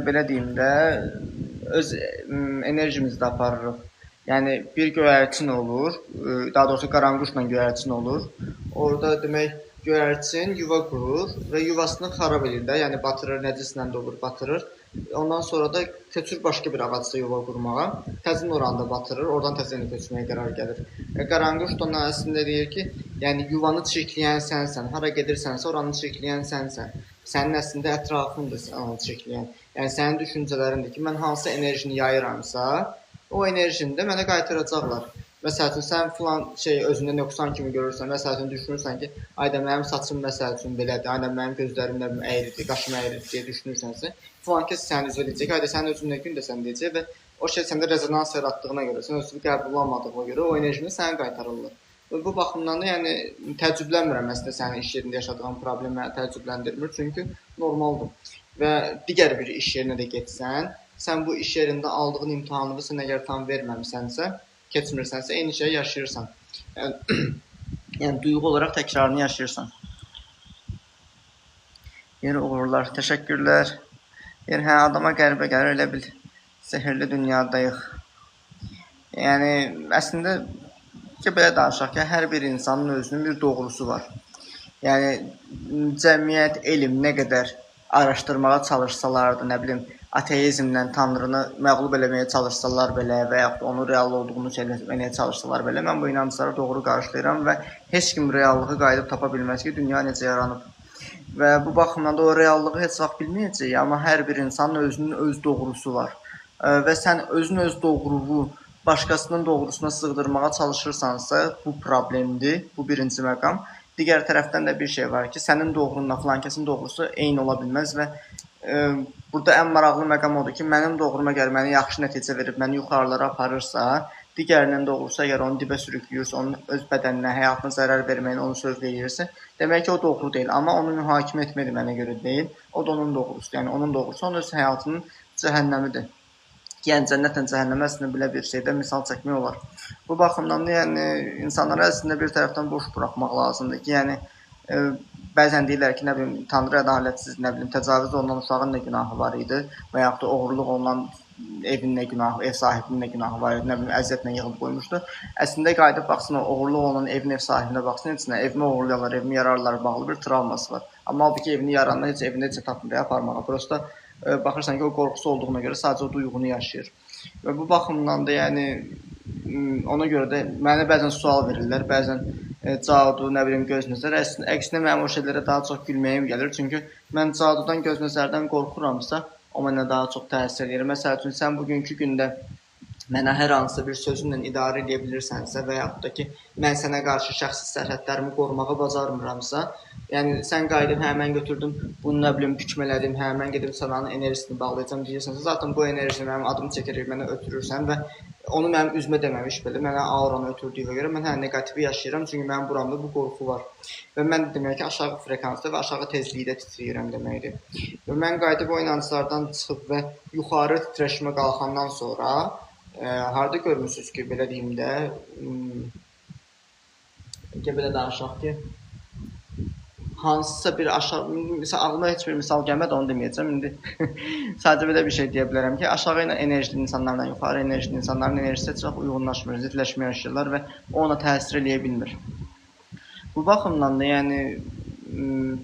belə deyim də, öz enerjimizi də aparırıq. Yəni, bir göyərçin olur, daha doğrusu qaranquşla göyərçin olur. Orada demək, göyərçin yuva qurur və yuvasını xarab edir də, yəni batırır, nəcislə də olur, batırır. Ondan sonra da köçür başqa bir ağacda yuva qurmağa, təzin oranda batırır, oradan təzin köçməyə qərar gəlir. Qaranquş da ona əslində deyir ki, yəni yuvanı çirkləyən sənsən, hara gedirsənsə oranı çirkləyən sənsən. Sənin əslində ətrafındır onu çirkləyən. Yəni sənin düşüncələrindir ki, mən hansı enerjini yayıramsa, o enerjini də mənə qaytaracaqlar. Məsəl üçün, sən filan özündə nöqsan kimi görürsən, məsəl üçün düşünürsən ki, ayda mənim saçım məsəl üçün belədir, ayda mənim gözlərim əyridir, qaşım əyridir deyə düşünürsənsə, filan kəs səni üzələyəcək, ayda sənin özünlə gün də sən deyəcək və o şey səndə rezonans yarattığına görə, sən özünü qəbullanmadığına görə o enerjini sənə qaytarırlar. Bu baxımdan da yəni təəccüblənmirəm əslində sənin iş yerində yaşadığın problem məni təəccübləndirmir, çünki normaldır. Və digər bir iş yerinə də getsən, sən bu iş yerində aldığın imtahanı sən əgər tam verməmisənsə, keçmirsənsə, eyni şeyi yaşayırsan. Yəni duyğu olaraq təkrarını yaşayırsan. Yer uğurlar, təşəkkürlər. Yer hə adama qəribə gəlir, elə bil sehirli dünyadayıq. Yəni əslində ki belə danışaq ki, hər bir insanın özünün bir doğrusu var. Yəni cəmiyyət, elm nə qədər araşdırmağa çalışsalar da, nə bilim, ateizmlə Tanrını məğlub eləməyə çalışsalar belə və yaxud onun real olduğunu söyləməyə çalışsalar belə, mən bu inancları doğru qarşılayıram və heç kim reallığı qayıdıb tapa bilməz ki, dünya necə yaranıb. Və bu baxımdan da o reallığı heç vaxt bilməyəcək, amma hər bir insanın özünün öz doğrusu var. Və sən özün öz doğruluğu başqasının doğrusuna sığdırmağa çalışırsansa, bu problemdir, bu birinci məqam. Digər tərəfdən də bir şey var ki, sənin doğrunla filan kəsin doğrusu eyni ola bilməz və burada ən maraqlı məqam odur ki, mənim doğruma gəlir, məni yaxşı nəticə verib, məni yuxarılara aparırsa, digərinin doğrusu əgər onu dibə sürükləyirsə, onun öz bədəninə, həyatına zərər verməyini onu sövqləyirsə, demək ki, o doğru deyil. Amma onu mühakimə etməli mənə görə deyil, o da onun doğrusu. Yəni, onun doğrusu onun öz həyatının cəhənnəmidir. Yəni, cənnətlə cəhənnəmə əslində belə bir şeydə misal çəkmək olar. Bu baxımdan da yəni, insanlara əslində bir tərəfdən boş buraxmaq lazımdır ki, yəni, bəzən deyirlər ki, nə bilim, Tanrı ədalətsiz, nə bilim, təcavüz olunan uşağın nə günahı var idi və yaxud da oğurluq olunan evin nə günahı, ev sahibinin nə günahı var idi, nə bilim, əziyyətlə yığıb qoymuşdu. Əslində qayıdıb baxsın, oğurluq olunan evin ev sahibinə baxsın, heç nə, evimi oğurlayarlar, evimi yararlar, bağlı bir travması var. Amma halbuki evini yaranlar heç evində heç tapmır aparmağa. Prosta baxırsan ki, o qorxusu olduğuna görə sadəcə o duyğunu yaşayır. Və bu baxımdan da yəni ona görə də mənə bəzən sual verirlər, bəzən cadu, nə bilim, göz nəzər. Əksinə mənim o şeylərə daha çox gülməyim gəlir. Çünki mən cadudan, göz nəzərdən qorxuramsa, o mənə daha çox təsir edir. Məsəl üçün, sən bugünkü gündə mənə hər hansı bir sözünlə idarə edə bilirsənsə və yaxud da ki, mən sənə qarşı şəxsi sərhədlərimi qorumağı bacarmıramsa, yəni sən qayıdıb, hə, mən götürdüm, bunu nə bilim, bükmələdim, hə, mən gedib sənin enerjisini bağlayacam deyirsənsə, zaten bu enerjini mənim adımı çəkərək mənə ötürürsən və onu mənim üzümə deməmiş belə, mənə auranı ötürdüyünə görə mən hə, negativi yaşayıram, çünki mənim buramda bu qorxu var. Və mən demək ki, aşağı frekansda və aşağı tezlikdə titrəyirəm deməkdir. Və mən qayıdıb o inanclardan çıxıb və yuxarı titrəşmə qalxandan sonra harda görmürsünüz ki, belə deyim də, belə danışaq ki, hansısa bir aşağı, mesela ağlıma heç bir misal gəlmədi, onu deməyəcəm. İndi sadəcə belə bir şey deyə bilərəm ki, aşağı ilə enerjili insanlarla yuxarı enerjili insanların enerjisi heç vaxt uyğunlaşmır, zidləşmə yaşayırlar və o ona təsir eləyə bilmir. Bu baxımdan da yəni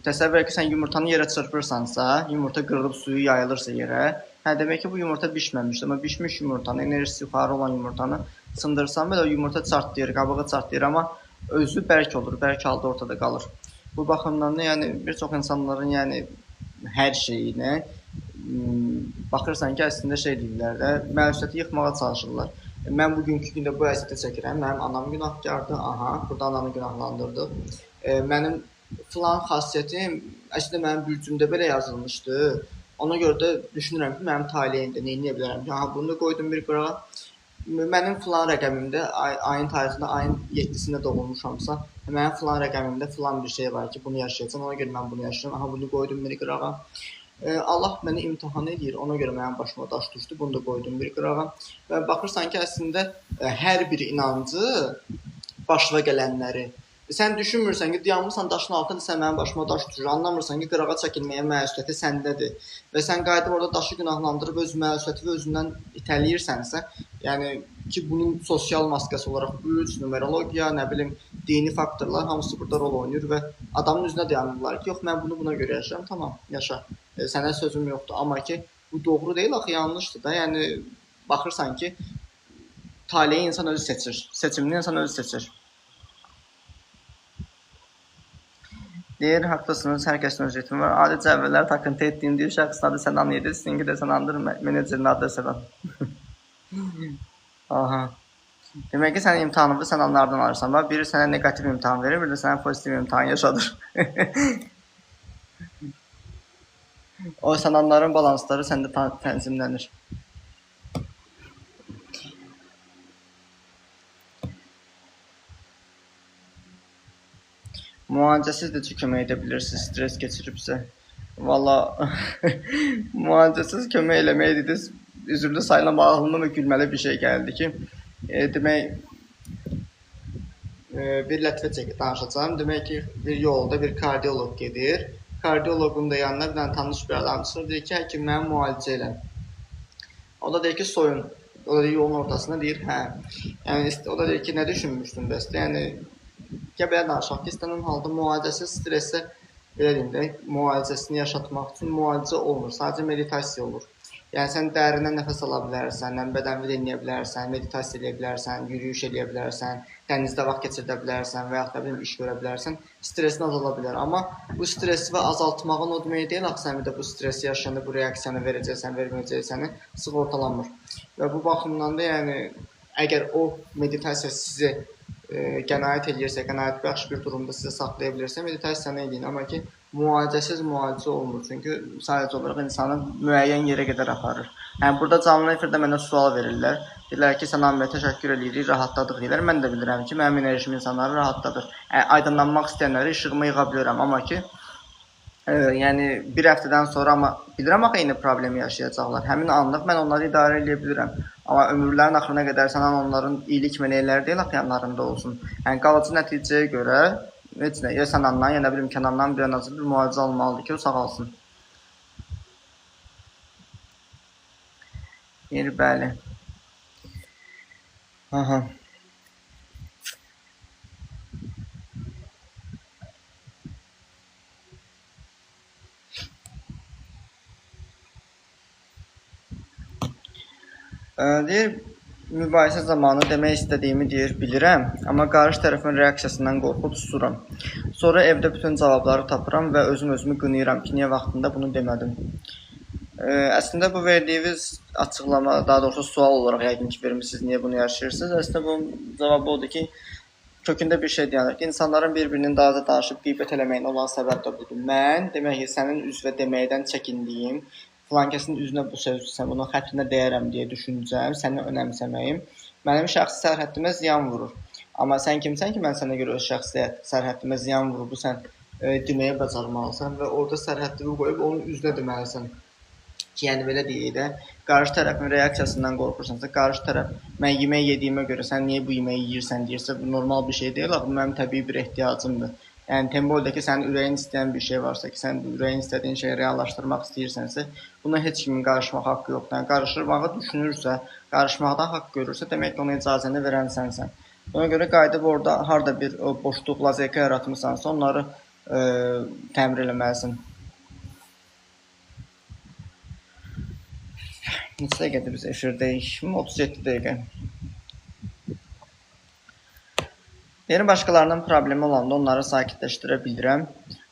təsəvvür ki, sən yumurtanı yerə çırpırsansa, yumurta qırılıb suyu yayılırsa yerə, hə, demək ki, bu yumurta bişməmişdir. Amma bişmiş yumurtanı, enerjisi yuxarı olan yumurtanı sındırsan belə o yumurta çartlayır, qabığı çartlayır, amma özü bərk olur, bərk halda ortada qalır. Bu baxımdan da yəni bir çox insanların yəni hər şeyinə baxırsan ki, əslində şey deyirlər də, məsuliyyəti yıxmağa çalışırlar. Mən bugünkü gündə bu əziyyəti çəkirəm, mənim anam günahkardır, aha, burada anamı günahlandırdı. Mənim filan xasiyyətim əslində mənim bürcümdə belə yazılmışdı. Ona görə də düşünürəm ki, mənim taleyimdə nə edə bilərəm ki, aha, bunu da qoydum bir qırağa. Mənim filan rəqəmimdə ayın tarixində, ayın 7-sində doğulmuşamsa, mənim filan rəqəmimdə filan bir şey var ki, bunu yaşayacağam, ona görə mən bunu yaşayıram, aha, bunu qoydum bir qırağa. Allah məni imtihan edir, ona görə mənim başıma daş düşdü, bunu da qoydum bir qırağa. Və baxırsan ki, əslində hər bir inancı başına gələnləri, sən düşünmürsən ki, dayanmırsan daşın altında, sən mənim başıma daş düşür, anlamırsan ki, qırağa çəkilməyə məsuliyyəti səndədir və sən qayıdıb orada daşı günahlandırıb öz məsuliyyəti və özündən itəliyirsənsə, yəni ki, bunun sosial maskası olaraq bürc, numerologiya, nə bilim, dini faktorlar hamısı burada rol oynayır və adamın üzünə dayanırlar ki, yox, mən bunu buna görə yaşayıram, tamam, yaşa, sənə sözüm yoxdur, amma ki, bu doğru deyil, axı yanlışdır da, yəni baxırsan ki, taleyi insan özü seçir, seçimini insan özü seçir. Deyir, haqlısınız, hər kəsin öz ritmi var. Adi cəvvələr takıntı etdiyim deyir, şəxsin adı Sənan Yedi, sizinki də Sənandır, menecerin adı Sənan. Aha. Demək ki, sənin imtihanını sən onlardan alırsan. Bax, biri sənə negativ imtihan verir, bir də sənə pozitiv imtihan yaşadır. O Sənanların balansları səndə tənzimlənir. Müalicəsiz də kömək edə bilirsiniz, stres keçiribsə. Valla, müalicəsiz kömək eləmək dediniz, üzrlü sayılan ağlıma və gülməli bir şey gəldi ki, demək, bir lətifə çəkib danışacağım. Demək ki, bir yolda bir kardioloq gedir. Kardioloqun da yanına bir dənə tanış bir adam çıxır, deyir ki, həkim məni müalicə elə. O da deyir ki, soyun. O da deyir, yolun ortasında deyir, hə. Yəni o da deyir ki, nə düşünmüşdün bəs? Yəni ya belə danışaq ki, istənilən halda müalicəsiz stressə belə deyim də, müalicəsini yaşatmaq üçün müalicə olmur, sadəcə meditasiya olur. Yəni sən dərindən nəfəs ala bilərsən, bədənini dinləyə bilərsən, meditasiya edə bilərsən, yürüyüş edə bilərsən, dənizdə vaxt keçirdə bilərsən və yaxud da bir iş görə bilərsən, stresin azala bilər. Amma bu stresi və azaltmağın o demək deyil, axı sən bir də bu stresi yaşayanda bu reaksiyanı verəcəksən, verməyəcəksən, sığortalanmır. Və bu baxımdan da yəni əgər o meditasiya sizi qənaət edirsə, qənaətbəxş bir durumda sizi saxlaya bilirsə, meditasiyanı edin. Amma ki, müalicəsiz müalicə olmur. Çünki sadəcə olaraq insanı müəyyən yerə qədər aparır. Yəni burada canlı efirdə mənə sual verirlər. Deyirlər ki, sən Ahmet təşəkkür edirik, rahatladıq deyirlər. Mən də bilirəm ki, mənim enerjim insanları rahatladır. Aydınlanmaq istəyənləri işığımı yığa bilərəm. Amma ki, yəni bir həftədən sonra amma bilirəm axı eyni problemi yaşayacaqlar. Həmin anlıq mən onları idarə edə bilirəm. Amma ömürlərin axırına qədər sən onların iyilik mələkləri deyil axı yanlarında olsun. Yəni qalıcı nəticəyə görə heç nə, ya sənandan, ya nə bilim Kənandan bir azı bir müalicə almalıdır ki, o sağalsın. Yəni bəli. Aha. Deyir, mübahisə zamanı demək istədiyimi deyir, bilirəm, amma qarşı tərəfin reaksiyasından qorxub susuram. Sonra evdə bütün cavabları tapıram və özümü qınayıram ki, niyə vaxtında bunu demədim. Əslində bu verdiyiniz açıqlama, daha doğrusu sual olaraq yəqin ki, vermişsiniz, niyə bunu yaşayırsınız. Əslində bunun cavabı odur ki, kökündə bir şey deyənir ki, insanların bir-birinin daha da danışıb qeybət eləməyin olan səbəb də budur. Mən, demək ki, sənin üzvə deməkdən çəkindiyim, filankəsin üzünə bu sözü sən bunun xətrinə deyərəm deyə düşüncəm, səni önəmsəməyim, mənim şəxsi sərhəddimə ziyan vurur. Amma sən kimsən ki, mən sənə görə öz şəxsi sərhəddimə ziyan vurur, bu sən deməyə bacarmalısan və orada sərhəddini qoyub onun üzünə deməlisən. Ki, yəni belə deyək də, qarşı tərəfin reaksiyasından qorxursansa, qarşı tərəf mən yemək yediyimə görə sən niyə bu yeməyi yeyirsən deyirsə, bu normal bir şey deyil, bu mənim təbii bir ehtiyacımdır. Yəni tempoldakı sənin ürəyin istəyən bir şey varsa ki, sən ürəyin istədiyin şeyi reallaşdırmaq istəyirsənsə, buna heç kimin qarışmaq haqqı yoxdur. Yəni qarışmağı düşünürsə, qarışmaqdan haqq görürsə, demək ki, ona icazəni verən sənsən. Ona görə qayıdıb orada harda bir boşluq, lazeyka yaratmısansa, onları təmir eləməlisən. Neçə dəqiqədir biz efirdəyik? 37 dəqiqə. Yeni başqalarının problemi olanda onları sakitləşdirə bilirəm.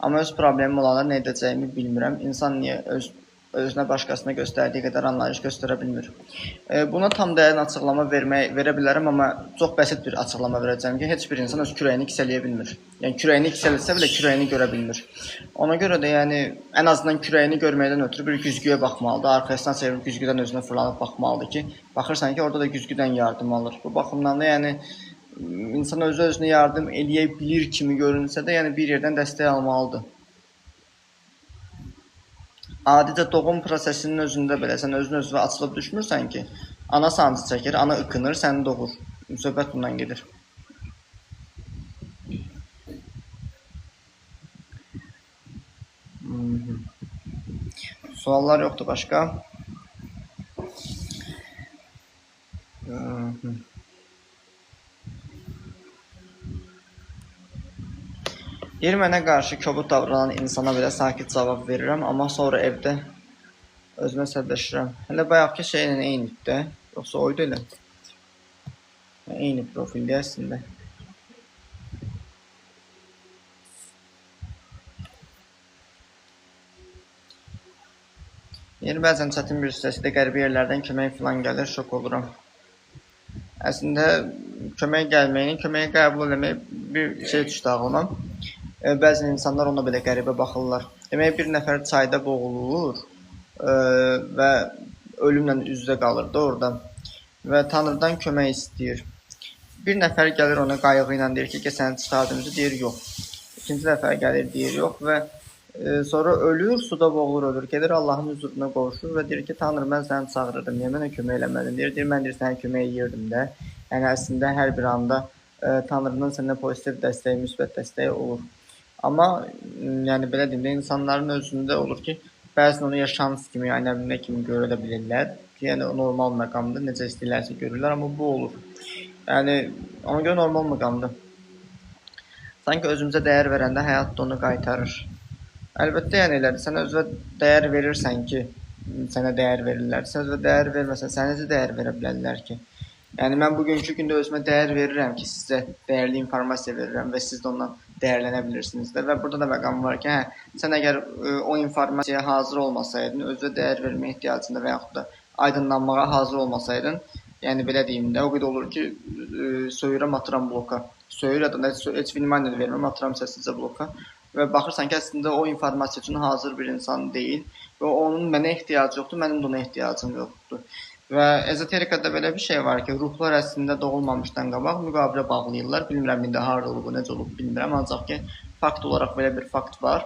Amma öz problemim olanda nə edəcəyimi bilmirəm. İnsan niyə özünə başqasına göstərdiyi qədər anlayış göstərə bilmir. Buna tam dərin açıqlama verə bilərəm, amma çox bəsit bir açıqlama verəcəm ki, heç bir insan öz kürəyini kisələyə bilmir. Yəni kürəyini kisələsə belə kürəyini görə bilmir. Ona görə də yəni ən azından kürəyini görməkdən ötürü bir güzgüyə baxmalıdır. Arxasına çevirib güzgüdən özünə fırlanıb baxmalıdır ki, baxırsan ki, orada da güzgüdən yardım alır. Bu baxımdan da yəni insan özünə yardım eləyə bilir kimi görünsə də, yəni bir yerdən dəstək almalıdır. Adicə doğum prosesinin özündə belə sən özünə açılıb düşmürsən ki, ana sancı çəkir, ana ıqınır, səni doğur. Söhbət bundan gedir. Suallar yoxdur başqa. Deyir, mənə qarşı kobud davranan insana belə sakit cavab verirəm, amma sonra evdə özümə səbləşirəm. Hələ bayaqki şeylə eynidir də, yoxsa oydu elə. Eyni profildə əslində. Deyir, bəzən çətin bir hissəsində qəribə yerlərdən kömək filan gəlir, şok oluram. Əslində, kömək gəlməyini, köməyi qəbul eləmək bir şey düşdü ağlıma. Bəzi insanlar ona belə qəribə baxırlar. Demək, bir nəfər çayda boğulur və ölümlə üz-üzə qalır da orada və Tanrıdan kömək istəyir. Bir nəfər gəlir ona qayığı ilə deyir ki, səni çıxardımcı, deyir yox. İkinci nəfər gəlir, deyir yox və sonra ölür, suda boğulur, ölür. Gedir Allahın huzuruna qovuşur və deyir ki, Tanrı, mən səni çağırırdım, niyə mənə kömək eləmədin? Deyir, mən sənə kömək edirdim də. Yəni əslində hər bir anda Tanrının sənə pozitiv dəstəyi, müsbət dəstəyi olur. Amma yəni belə deyim də, insanların özündə olur ki, bəzən onu ya şans kimi, ya nə bilim nə kimi görə də bilirlər. Yəni normal məqamdır, necə istəyirlərsə görürlər, amma bu olur. Yəni ona görə normal məqamdır. Sanki özümüzə dəyər verəndə həyat da onu qaytarır. Əlbəttə, yəni elədir. Sən özünə dəyər verirsən ki, sənə dəyər verirlər. Sən özünə dəyər verməsən, sənə necə dəyər verə bilərlər ki? Yəni mən bugünkü gündə özümə dəyər verirəm ki, sizə dəyərli informasiya verirəm və siz də ondan dəyərlənə bilirsiniz də. Və burada da məqam var ki, sən əgər o informasiyaya hazır olmasaydın, özünə dəyər vermə ehtiyacında və yaxud da aydınlanmağa hazır olmasaydın, yəni belə deyim də, o qədər olur ki, söyürəm, atıram bloka. Söyür ya da heç vнимание verməm, atıram səssizcə bloka. Və baxırsan ki, əslində o informasiya üçün hazır bir insan deyil və onun mənə ehtiyacı yoxdur, mənim də ona ehtiyacım yoxdur. Və ezoterikada belə bir şey var ki, ruhlar əslində doğulmamışdan qabaq müqavilə bağlayırlar. Bilmirəm indi harda olub, necə olub bilmirəm, ancaq ki, fakt olaraq belə bir fakt var.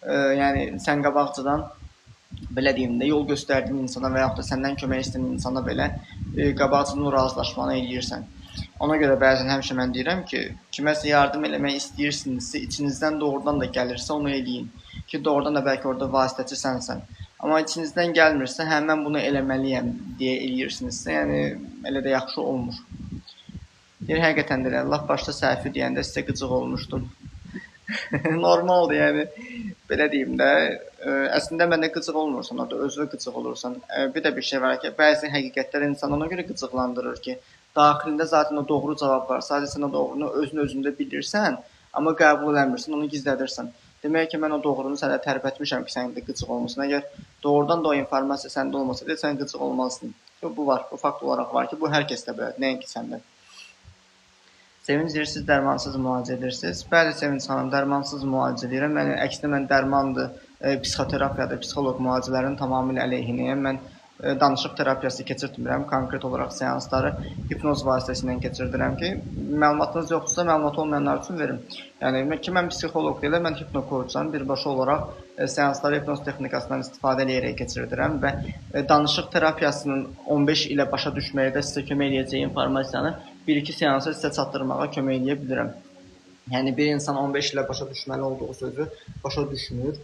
Yəni sən qabaqcadan belə deyim də, yol göstərdiyin insana və yaxud da səndən kömək istəyən insana belə qabaqcadan razılaşmanı eləyirsən. Ona görə bəzən həmişə mən deyirəm ki, kiməsə yardım eləmək istəyirsinizsə, içinizdən doğrudan da gəlirsə onu eləyin. Ki, doğrudan da bəlkə orada vasitəçi sənsən. Amma içinizdən gəlmirsə, hə mən bunu eləməliyəm deyə eləyirsinizsə, yəni elə də yaxşı olmur. Deyir, həqiqətən də lap başda səhvi deyəndə sizə qıcıq olmuşdum. Normaldır, yəni belə deyim də, əslində məndə qıcıq olmursan, orada özünə qıcıq olursan. Bir də bir şey var ki, bəzi həqiqətlər insan ona görə qıcıqlandırır ki, daxilində zaten o doğru cavab var. Sadəcə sən o doğrunu özündə bilirsən, amma qəbul eləmirsən, onu gizlədirsən. Demək ki, mən o doğrunu sənə tərpətmişəm ki, sənin də qıcıq olmasın. Əgər doğrudan da o informasiya səndə olmasaydı, sən qıcıq olmazdın. Bu var, bu fakt olaraq var ki, bu hər kəsdə belədir, nəinki səndə. Sevinç deyirsiniz, dərmansız müalicə edirsiniz. Bəli, Sevinç xanım, dərmansız müalicə edirəm. Yəni, əksinə mən dərmandır, psixoterapiyadır, psixoloq müalicələrinin tamamilə əleyhinəyəm. Mən danışıq terapiyası keçirtmirəm, konkret olaraq seansları hipnoz vasitəsilə keçirdirəm ki, məlumatınız yoxdursa, məlumat olmayanlar üçün verim. Yəni ki, mən psixoloq deyil, mən hipnokoçam, birbaşa olaraq seansları hipnoz texnikasından istifadə edərək keçirdirəm və danışıq terapiyasının 15 ilə başa düşməkdə sizə kömək edəcəyi informasiyanı 1-2 seansa sizə çatdırmağa kömək edə bilirəm. Yəni bir insan 15 ilə başa düşməli olduğu sözü başa düşmür.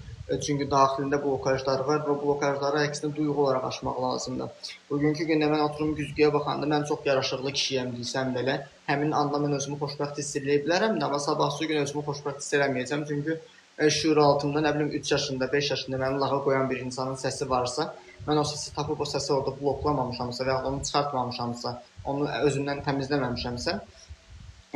Çünki daxilində blokajlar var və blokajları əksinə duyğu olaraq aşmaq lazımdır. Bugünkü gündə mən oturum güzgüyə baxanda mən çox yaraşıqlı kişiyəm desəm belə, həmin anda mən özümü xoşbəxt hiss edə bilərəm, amma sabahsı gün özümü xoşbəxt hiss eləməyəcəm. Çünki şüur altımda, nə bilim 3 yaşında, 5 yaşında məni lağa qoyan bir insanın səsi varsa, mən o səsi tapıb o səsi orada bloklamamışamsa və ya onu çıxartmamışamsa, onu özümdən təmizləməmişəmsə,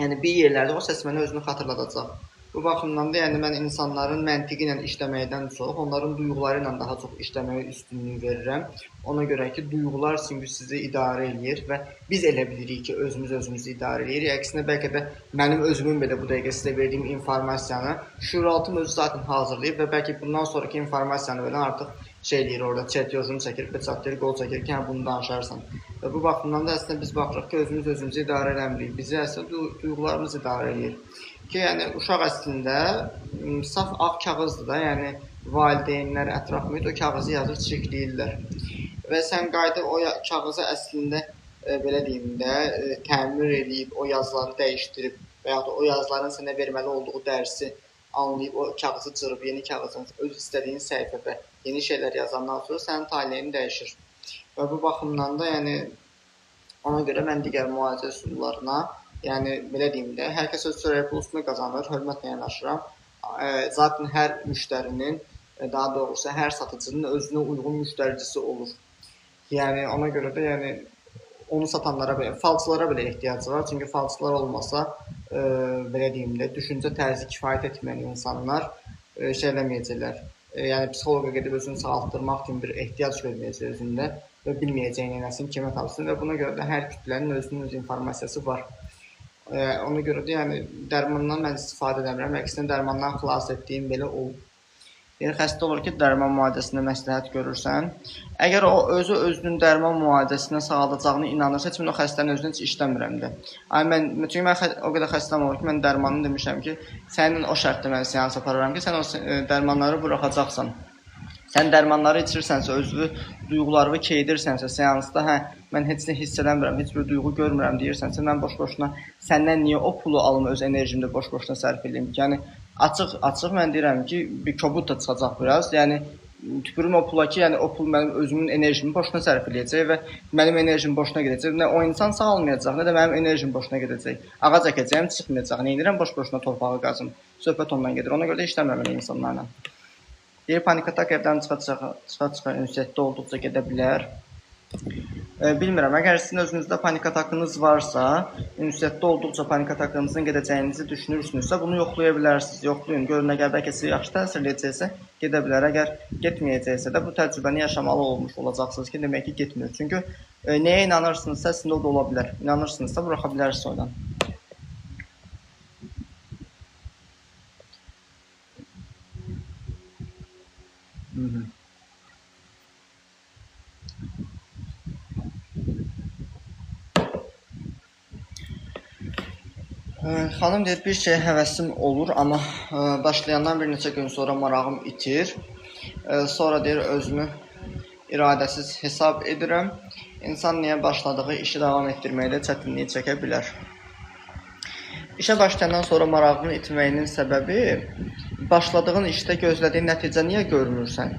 yəni bir yerlərdə o səs mənə özünü xatırladacaq. Bu baxımdan da yəni mən insanların məntiqi ilə işləməkdən çox, onların duyğuları ilə daha çox işləməyə üstünlük verirəm. Ona görə ki, duyğular çünki sizi idarə eləyir və biz elə bilirik ki, özümüzü idarə eləyirik. Əksinə bəlkə də mənim özümün belə bu dəqiqə sizə verdiyim informasiyanı şüuraltım özü zaten hazırlayıb və bəlkə bundan sonraki informasiyanı belə artıq şey eləyir orada, çertyojunu çəkir, peçatlayır, qol çəkir ki, hə bunu danışarsan. Və bu baxımdan da əslində biz baxırıq ki, özümüzü idarə eləmirik. Bizi əslində duyğularımız idarə eləyir. Ki, yəni uşaq əslində saf ağ kağızdır da, yəni valideynlər, ətraf mühit o kağızı yazır, çirkləyirlər. Və sən qayıdıb o kağızı əslində belə deyim də, təmir edib, o yazıları dəyişdirib və yaxud da o yazıların sənə verməli olduğu dərsi anlayıb, o kağızı cırıb, yeni kağızın öz istədiyin səhifədə yeni şeylər yazandan sonra sənin taleyin dəyişir. Və bu baxımdan da, yəni ona görə mən digər müalicə üsullarına, yəni belə deyim də, hər kəs öz çörək pulusunu qazanır, hörmətlə yanaşıram. Zaten hər müştərinin, daha doğrusu hər satıcının özünə uyğun müştəricisi olur. Yəni ona görə də yəni onu satanlara belə, falçılara belə ehtiyacı var. Çünki falçılar olmasa, belə deyim də, düşüncə tərzi kifayət etməyən insanlar şey eləməyəcəklər. Yəni psixoloqa gedib özünü sağaltdırmaq kimi bir ehtiyac görməyəcək özündə və bilməyəcək nəyəsin, kimə tapsın və buna görə də hər kütlənin özünün öz informasyası var. Ona görə də yəni dərmandan mən istifadə edirəm, əksinə dərmandan xilas etdiyim belə olub. Yəni xəstə olur ki, dərman müalicəsində məsləhət görürsən. Əgər o özünün dərman müalicəsindən sağaldacağına inanırsa, heç mən o xəstənin özünə heç işləmirəm də. Çünki mən o qədər xəstəm olur ki, mən dərmanını demişəm ki, sənin o şərtdə mən seans apararam ki, sən o dərmanları buraxacaqsan. Sən dərmanları içirsənsə, özünü duyğularını keydirsənsə, seansda, hə, mən heç nə hiss eləmirəm, heç bir duyğu görmürəm deyirsənsə, mən boş-boşuna səndən niyə o pulu alım, öz enerjimdə boş-boşuna sərf edeyim ki? Yəni açıq mən deyirəm ki, bir kobud da çıxacaq biraz. Yəni tüpürüm o pula ki, yəni o pul mənim özümün enerjimi boşuna sərf edəcək və mənim enerjim boşuna gedəcək. Nə o insan sağalmayacaq, nə də mənim enerjim boşuna gedəcək. Ağac əkəcəyim, çıxmayacaq. Nə edirəm boş-boşuna torpağı qazım. Söhbət ondan gedir. Ona görə də işləmirəm elə insanlarla. Deyir, panik atak evdən çıxa-çıxa ünsiyyətdə olduqca gedə bilər. Bilmirəm, əgər sizin özünüzdə panik atakınız varsa, ünsiyyətdə olduqca panik atakınızın gedəcəyinizi düşünürsünüzsə, bunu yoxlaya bilərsiniz. Yoxlayın, görün, əgər bəlkə sizi yaxşı təsir edəcəksə, gedə bilər. Əgər getməyəcəksə də bu təcrübəni yaşamalı olmuş olacaqsınız ki, demək ki, getmir. Çünki nəyə inanırsınızsa, sizin o da ola bilər. İnanırsınızsa, buraxa bilərsiniz oradan. Xanım deyir, bir şeyə həvəsim olur, amma başlayandan bir neçə gün sonra marağım itir. Sonra deyir, özümü iradəsiz hesab edirəm. İnsan niyə başladığı işi davam etdirməkdə çətinlik çəkə bilər? İşə başlayandan sonra marağının itməyinin səbəbi başladığın işdə gözlədiyin nəticə niyə görmürsən?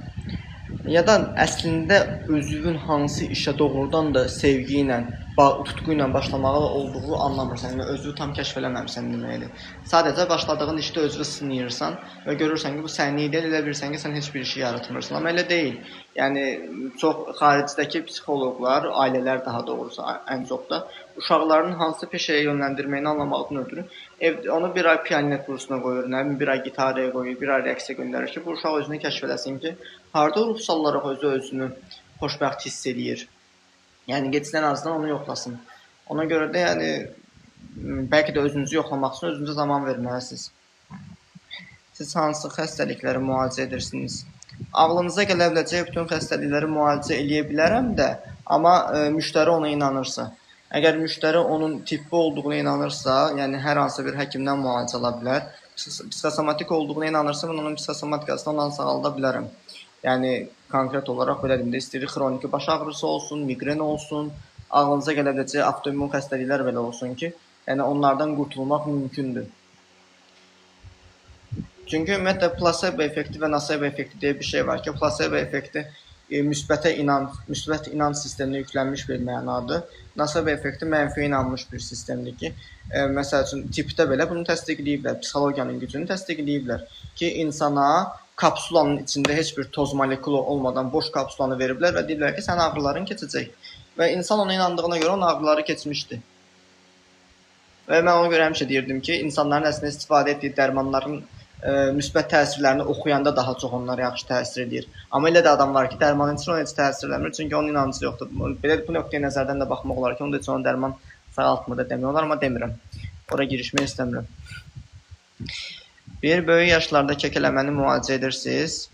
Ya da əslində özünün hansı işə doğrudan da sevgi ilə, tutqu ilə başlamalı olduğu anlamırsan. Yəni özünü tam kəşf eləməmisən deməkdir. Sadəcə başladığın işdə özünü sınayırsan və görürsən ki, bu sənlik deyil, elə bilirsən ki, sən heç bir işi yaratmırsan. Amma elə deyil. Yəni çox xaricdəki psixoloqlar, ailələr daha doğrusu ən çox da uşaqlarının hansı peşəyə yönləndirməyini anlamaqdan ötürü onu bir ay piano kursuna qoyur, nə bilim, bir ay gitaraya qoyur, bir ay rəqsə göndərir ki, bu uşaq özünü kəşf eləsin ki, harda ruhsal olaraq özünü xoşbəxt hiss eləyir. Yəni keçidən azdan onu yoxlasın. Ona görə də yəni bəlkə də özünüzü yoxlamaq üçün özünüzə zaman verməlisiniz. Siz hansı xəstəlikləri müalicə edirsiniz? Ağlınıza gələ biləcək bütün xəstəlikləri müalicə eləyə bilərəm də, amma müştəri ona inanırsa. Əgər müştəri onun tibbi olduğuna inanırsa, yəni hər hansı bir həkimdən müalicə ala bilər. Psixosomatik olduğuna inanırsa, mən onun psixosomatikasını ondan sağalda bilərəm. Yəni konkret olaraq belə deyim də, istəyir xroniki baş ağrısı olsun, migren olsun, ağlınıza gələ biləcək avtoimmun xəstəliklər belə olsun ki, yəni onlardan qurtulmaq mümkündür. Çünki ümumiyyətlə plasebo effekti və nosebo effekti deyə bir şey var ki, plasebo effekti müsbət inanc sisteminə yüklənmiş bir mənadır. Nosebo effekti mənfi inanmış bir sistemdir ki, məsəl üçün tipdə belə bunu təsdiqləyiblər, psixologiyanın gücünü təsdiqləyiblər ki, insana kapsulanın içində heç bir toz molekulu olmadan boş kapsulanı veriblər və deyiblər ki, sənin ağrıların keçəcək. Və insan ona inandığına görə onun ağrıları keçmişdi. Və mən ona görə həmişə deyirdim ki, insanların əslində istifadə etdiyi dərmanların müsbət təsirlərini oxuyanda daha çox onlara yaxşı təsir edir. Amma elə də adam var ki, dərmanın içində ona heç təsir eləmir, çünki onun inancı yoxdur. Belə bu nöqteyi nəzərdən də baxmaq olar ki, onda heç onun dərman sağaltmır da demək olar, amma demirəm. Ora girişmək istəmirəm. Bir böyük yaşlarda kəkələməni müalicə edirsiniz.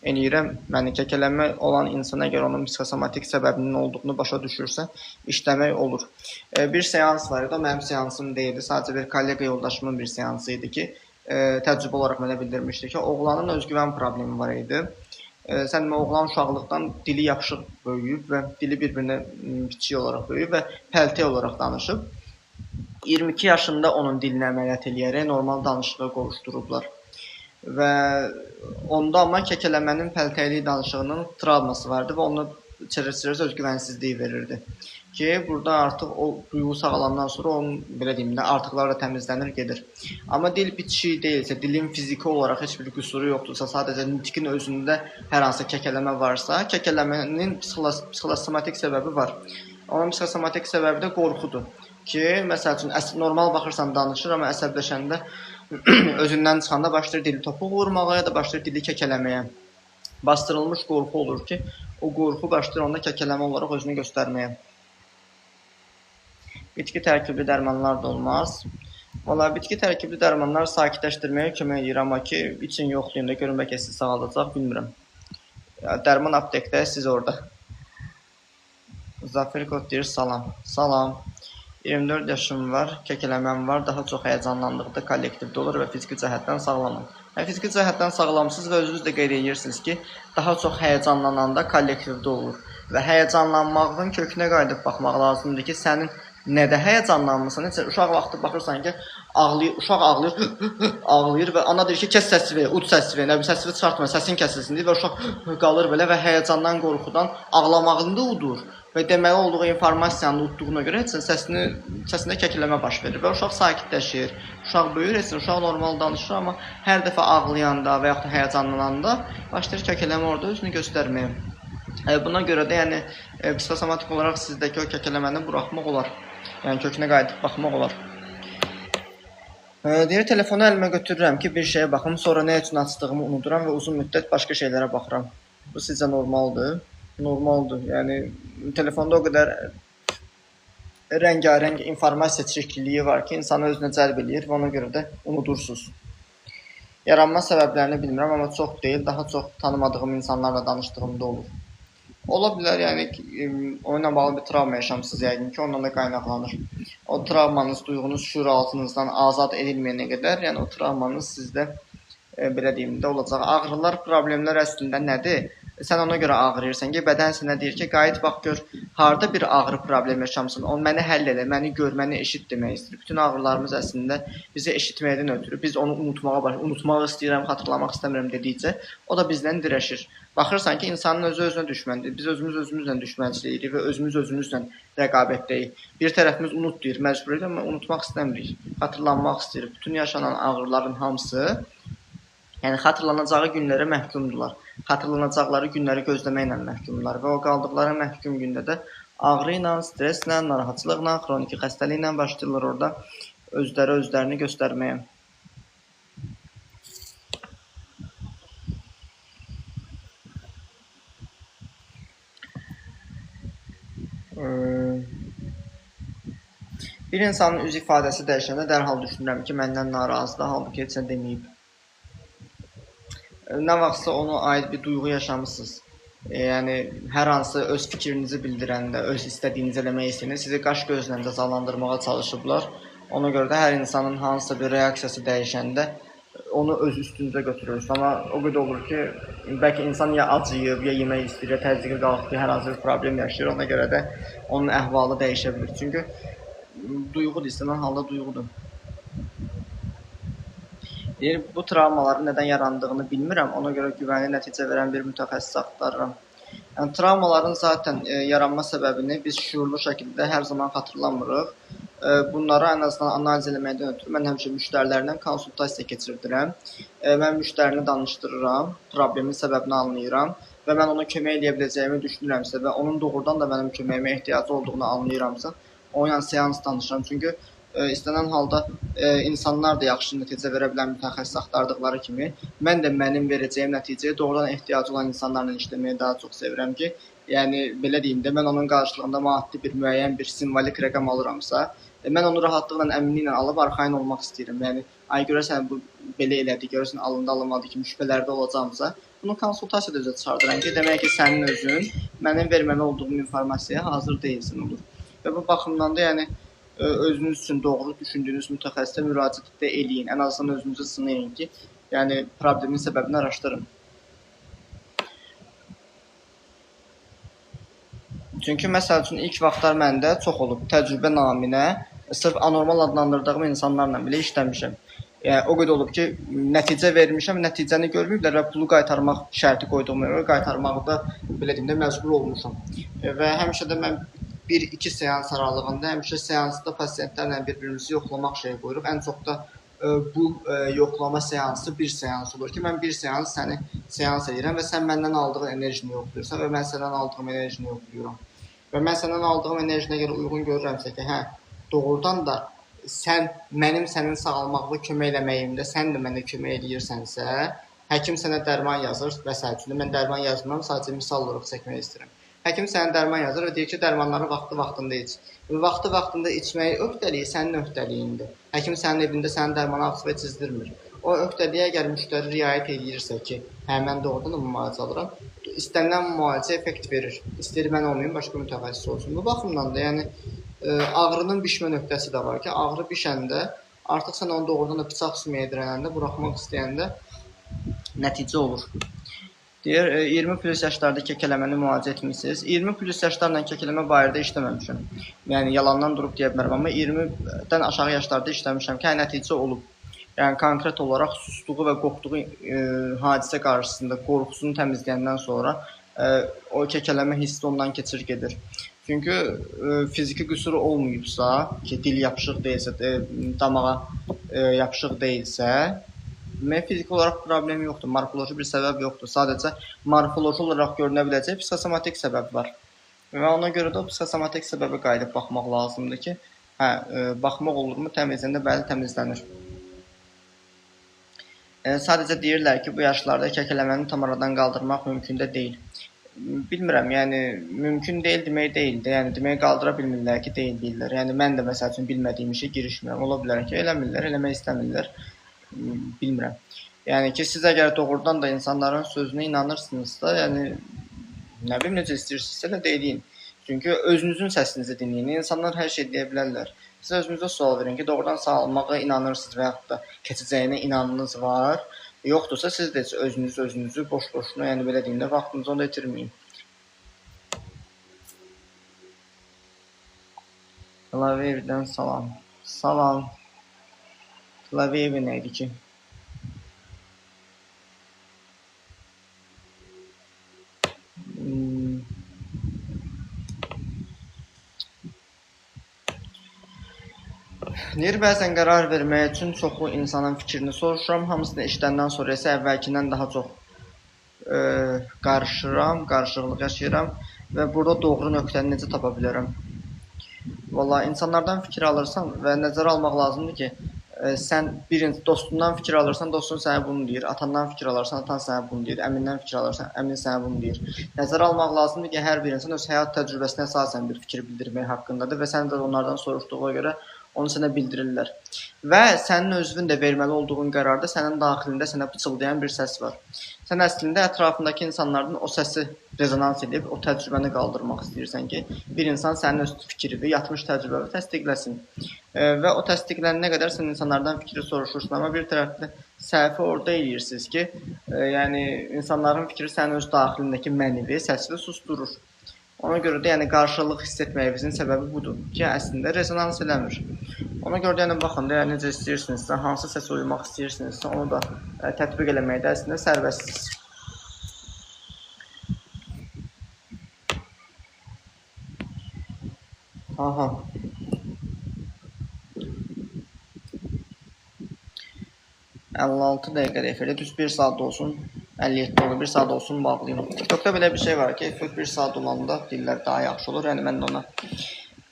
Eləyirəm, yəni kəkələmə olan insan əgər onun psixosomatik səbəbinin olduğunu başa düşürsə, işləmək olur. Bir seans var idi, o mənim seansım deyildi, sadəcə bir kollega yoldaşımın bir seansı idi ki, təcrübə olaraq mənə bildirmişdi ki, oğlanın özgüvən problemi var idi. Sən oğlan uşaqlıqdan dili yapışıq böyüyüb və dili bir-birinə kiçik olaraq böyüyüb və pəltək olaraq danışıb. 22 yaşında onun dilinə əməliyyat eləyərək normal danışığa qovuşdurublar. Və onda amma kəkələmənin pəltəkli danışığının travması vardı və onu çərəz özgüvənsizliyi verirdi. Ki, burada artıq o duyğu sağalandan sonra onun, belə deyim də, artıqları da təmizlənir, gedir. Amma dil bitişik deyilsə, dilin fiziki olaraq heç bir qüsuru yoxdursa, sadəcə nitqin özündə hər hansı kəkələmə varsa, kəkələmənin psixosomatik səbəbi var. Onun psixosomatik səbəbi də qorxudur. Ki, məsəl üçün, normal baxırsan danışır, amma əsəbləşəndə özündən çıxanda başlayır dili topuq vurmağa ya da başlayır dili kəkələməyə. Bastırılmış qorxu olur ki, o qorxu başlayır onda kəkələmə olaraq özünü göstərməyə. Bitki tərkibli dərmanlar da olmaz. Valla bitki tərkibli dərmanlar sakitləşdirməyə kömək edir, amma ki, için yoxlayın da görün bəlkə sizi sağaldacaq, bilmirəm. Dərman aptekdə, siz orada. Zafer Kod deyir, salam. Salam. 24 yaşım var, kəkələməm var, daha çox həyəcanlandıqda kollektivdə olur və fiziki cəhətdən sağlamam. Fiziki cəhətdən sağlamsınız və özünüz də qeyd edirsiniz ki, daha çox həyəcanlananda kollektivdə olur və həyəcanlanmağın kökünə qayıdıb baxmaq lazımdır ki, sənin nədə həyəcanlanmısan? Necə uşaq vaxtı baxırsan ki, uşaq ağlayır, ağlayır və ana deyir ki, kəs səsini, ud səsini, nə bilim səsini çıxartma, səsin kəsilsin deyir və uşaq qalır belə və həyəcandan, qorxudan ağlamağını da udur və deməli olduğu informasiyanı udduğuna görə heç səsində kəkələmə baş verir və uşaq sakitləşir, uşaq böyür, heç uşaq normal danışır, amma hər dəfə ağlayanda və yaxud da həyəcanlananda başlayır kəkələmə orada özünü göstərməyə. Buna görə də yəni psixosomatik olaraq sizdəki o kəkələməni buraxmaq olar. Yəni kökünə qayıdıb baxmaq olar. Deyir, telefonu əlimə götürürəm ki, bir şeyə baxım, sonra nə üçün açdığımı unuduram və uzun müddət başqa şeylərə baxıram. Bu sizcə normaldır? Normaldır. Yəni telefonda o qədər rəngarəng informasiya çirkliliyi var ki, insanı özünə cəlb eləyir və ona görə də unudursuz. Yaranma səbəblərini bilmirəm, amma çox deyil, daha çox tanımadığım insanlarla danışdığımda olur. Ola bilər, yəni onunla bağlı bir travma yaşamısınız yəqin ki, ondan da qaynaqlanır. O travmanız, duyğunuz şuur altınızdan azad edilməyənə qədər, yəni o travmanız sizdə belə deyim də olacaq. Ağrılar, problemlər əslində nədir? Sən ona görə ağrıyırsan ki, bədən sənə deyir ki, qayıt bax gör, harda bir ağrı problem yaşamısın, onu məni həll elə, məni gör, məni eşit demək istəyir. Bütün ağrılarımız əslində bizi eşitməkdən ötürü, biz onu unutmaq istəyirəm, xatırlamaq istəmirəm dedikcə, o da bizdən dirəşir. Baxırsan ki, insanın özü-özünə düşməndir. Biz özümüzlə düşmənçilik və özümüzlə rəqabətdəyik. Bir tərəfimiz unut deyir, məcbur edir, amma unutmaq istəmirik, xatırlanmaq istəyir. Bütün yaşanan ağrıların hamısı, yəni xatırlanacağı günlərə məhkumdurlar. Xatırlanacaqları günləri gözləməklə məhkumdurlar və o qaldıqları məhkum gündə də ağrı ilə, stresslə, narahatçılıqla, xroniki xəstəliklə başlayırlar orada özlərini göstərməyə. Bir insanın üz ifadəsi dəyişəndə dərhal düşünürəm ki, məndən narazıdır, halbuki heç nə deməyib. Nə vaxtsa ona aid bir duyğu yaşamısınız. Yəni hər hansı öz fikrinizi bildirəndə, öz istədiyinizi eləmək istəyəndə sizi qaş gözlə cəzalandırmağa çalışıblar. Ona görə də hər insanın hansısa bir reaksiyası dəyişəndə onu öz üstünüzə götürürsünüz. Amma o qədər olur ki, bəlkə insan ya acıyıb, ya yemək istəyir, ya təzyiqə qalxıb, hər hansı bir problem yaşayır. Ona görə də onun əhvalı dəyişə bilir. Çünki duyğudur, istənilən halda duyğudur. Deyir, bu travmaların nədən yarandığını bilmirəm, ona görə güvənli nəticə verən bir mütəxəssis axtarıram. Yəni, travmaların zaten yaranma səbəbini biz şuurlu şəkildə hər zaman xatırlamırıq. Bunları ən azından analiz eləməkdən ötürü mən həmişə müştərilərlə konsultasiya keçirdirəm. Mən müştərini danışdırıram, problemin səbəbini anlayıram və mən ona kömək eləyə biləcəyimi düşünürəmsə və onun doğrudan da mənim köməyimə ehtiyacı olduğunu anlayıramsa, onunla seans danışıram. Çünki istənilən halda insanlar da yaxşı nəticə verə bilən mütəxəssis axtardıqları kimi, mən də mənim verəcəyim nəticəyə doğrudan ehtiyacı olan insanlarla işləməyi daha çox sevirəm ki, yəni belə deyim də, mən onun qarşılığında maddi bir müəyyən bir simvolik rəqəm alıramsa, mən onu rahatlıqla, əminliklə alıb arxayın olmaq istəyirəm. Yəni, ay görəsən bu belə elədi, görəsən alındı, alınmadı ki, müşkülərdə olacağımsa, bunu konsultasiyada üzə çıxardıram ki, demək ki, sənin özün mənim verməli olduğum informasiyaya hazır deyilsin olur. Və bu baxımdan da, yəni, özünüz üçün doğru düşündüyünüz mütəxəssisə müraciət də eləyin. Ən azından özünüzü sınayın ki, yəni problemin səbəbini araşdırın. Çünki məsəl üçün ilk vaxtlar məndə çox olub təcrübə naminə, sırf anormal adlandırdığım insanlarla belə işləmişəm. Yəni o qədər olub ki, nəticə vermişəm, nəticəni görməyiblər və pulu qaytarmaq şərti qoyduğuma görə qaytarmaqda belə deyim də məcbur olmuşam. Və həmişə də mən 1-2 seans aralığında həmişə seansda pasientlərlə bir-birimizi yoxlamaq şeyi qoyuruq. Ən çox da bu yoxlama seansı bir seans olur ki, mən bir seans səni seans edirəm və sən məndən aldığın enerjini yoxlayırsan və mən səndən aldığım enerjini yoxlayıram. Və mən səndən aldığım enerjinə görə uyğun görürəmsə ki, hə, doğrudan da sən mənim sənin sağalmaqda kömək eləməyimdə sən də mənə kömək edirsənsə, həkim sənə dərman yazır və s. Mən dərman yazmıram, sadəcə misal olaraq çəkmək istəyirəm. Həkim sənə dərman yazır və deyir ki, dərmanları vaxtı-vaxtında iç. Vaxtı-vaxtında içməyi öhdəliyi sənin öhdəliyindir. Həkim sənin evində sənin dərmanı açıb içizdirmir. O öhdəliyə əgər müştəri riayət edirsə ki, hə, mən doğrudan da bu müalicə alıram, istənilən müalicə effekt verir. İstəyir mən olmayım, başqa mütəxəssis olsun. Bu baxımdan da, yəni, ağrının bişmə nöqtəsi də var ki, ağrı bişəndə, artıq sən onu doğrudan da bıçaq sümüyə dirənəndə, buraxmaq istəyəndə, nəticə olur. Deyir, 20 plus yaşlarda kəkələməni müalicə etmişsiniz. 20 plus yaşlarla kəkələmə barədə işləməmişəm. Yəni yalandan durub deyə bilmərəm, amma 20-dən aşağı yaşlarda işləmişəm ki, nəticə olub. Yəni konkret olaraq susduğu və qorxduğu hadisə qarşısında qorxusunu təmizləyəndən sonra o kəkələmə hissi ondan keçir gedir. Çünki fiziki qüsuru olmayıbsa, ki dil yapışıq deyilsə, damağa yapışıq deyilsə, fiziki olaraq problem yoxdur, morfoloji bir səbəb yoxdur. Sadəcə morfoloji olaraq görünə biləcək psixosomatik səbəb var. Və ona görə də o psixosomatik səbəbə qayıdıb baxmaq lazımdır ki, baxmaq olurmu, təmizləndə bəli təmizlənir. Sadəcə deyirlər ki, bu yaşlarda kəkələməni tam aradan qaldırmaq mümkün də deyil. Bilmirəm, yəni mümkün deyil demək deyildi. Yəni demək qaldıra bilmirlər ki, deyil deyirlər. Yəni mən də məsəl üçün bilmədiyim işə girişmirəm. Ola bilər ki, eləmirlər, eləmək istəmirlər. Bilmirəm. Yəni ki, siz əgər doğrudan da insanların sözünə inanırsınızsa, yəni nə bilim necə istəyirsinizsə elə deyin. Çünki özünüzün səsinizi dinləyin. İnsanlar hər şey deyə bilərlər. Siz özünüzə sual verin ki, doğrudan sağalmağa inanırsınız və yaxud da keçəcəyinə inanınız var. Yoxdursa siz də özünüzü boş-boşuna, yəni belə deyim də vaxtınızı onda itirməyin. Klaviyevidən salam. Salam. Klaviyevi nə idi ki? Deyir, bəzən qərar vermək üçün çoxlu insanın fikrini soruşuram. Hamısını eşidəndən sonra isə əvvəlkindən daha çox qarışıqlıq yaşayıram və burada doğru nöqtəni necə tapa bilərəm? Vallahi insanlardan fikir alırsan və nəzərə almaq lazımdır ki, sən dostundan fikir alırsan, dostun sənə bunu deyir, atandan fikir alırsan, atan sənə bunu deyir, əmindən fikir alırsan, əmin sənə bunu deyir. Nəzərə almaq lazımdır ki, hər bir insan öz həyat təcrübəsinə əsasən bir fikir bildirmək haqqındadır və sən də onlardan soruşduğuna görə onu sənə bildirirlər. Və sənin özünün də verməli olduğun qərarda sənin daxilində sənə pıçıldayan bir səs var. Sən əslində ətrafındakı insanlardan o səsi rezonans edib, o təcrübəni qaldırmaq istəyirsən ki, bir insan sənin öz fikrini, yatmış təcrübəni təsdiqləsin. Və o təsdiqlənənə qədər sən insanlardan fikri soruşursun, amma bir tərəfdə səhvi orada eləyirsiniz ki, yəni insanların fikri sənin öz daxilindəki mənəvi səsi susdurur. Ona görə də yəni qarşılıq hiss etməyimizin səbəbi budur ki, əslində rezonans eləmir. Ona görə də yəni baxın da necə istəyirsinizsə, hansı səsə uymaq istəyirsinizsə, onu da tətbiq eləməkdə əslində sərbəstsiniz. Aha. ...56 dəqiqə efirdə, düz 1 saat olsun, 57 olur, 1 saat olsun bağlayın. TikTokda belə bir şey var ki, 1 saat olanda dillər daha yaxşı olur. Yəni mən də ona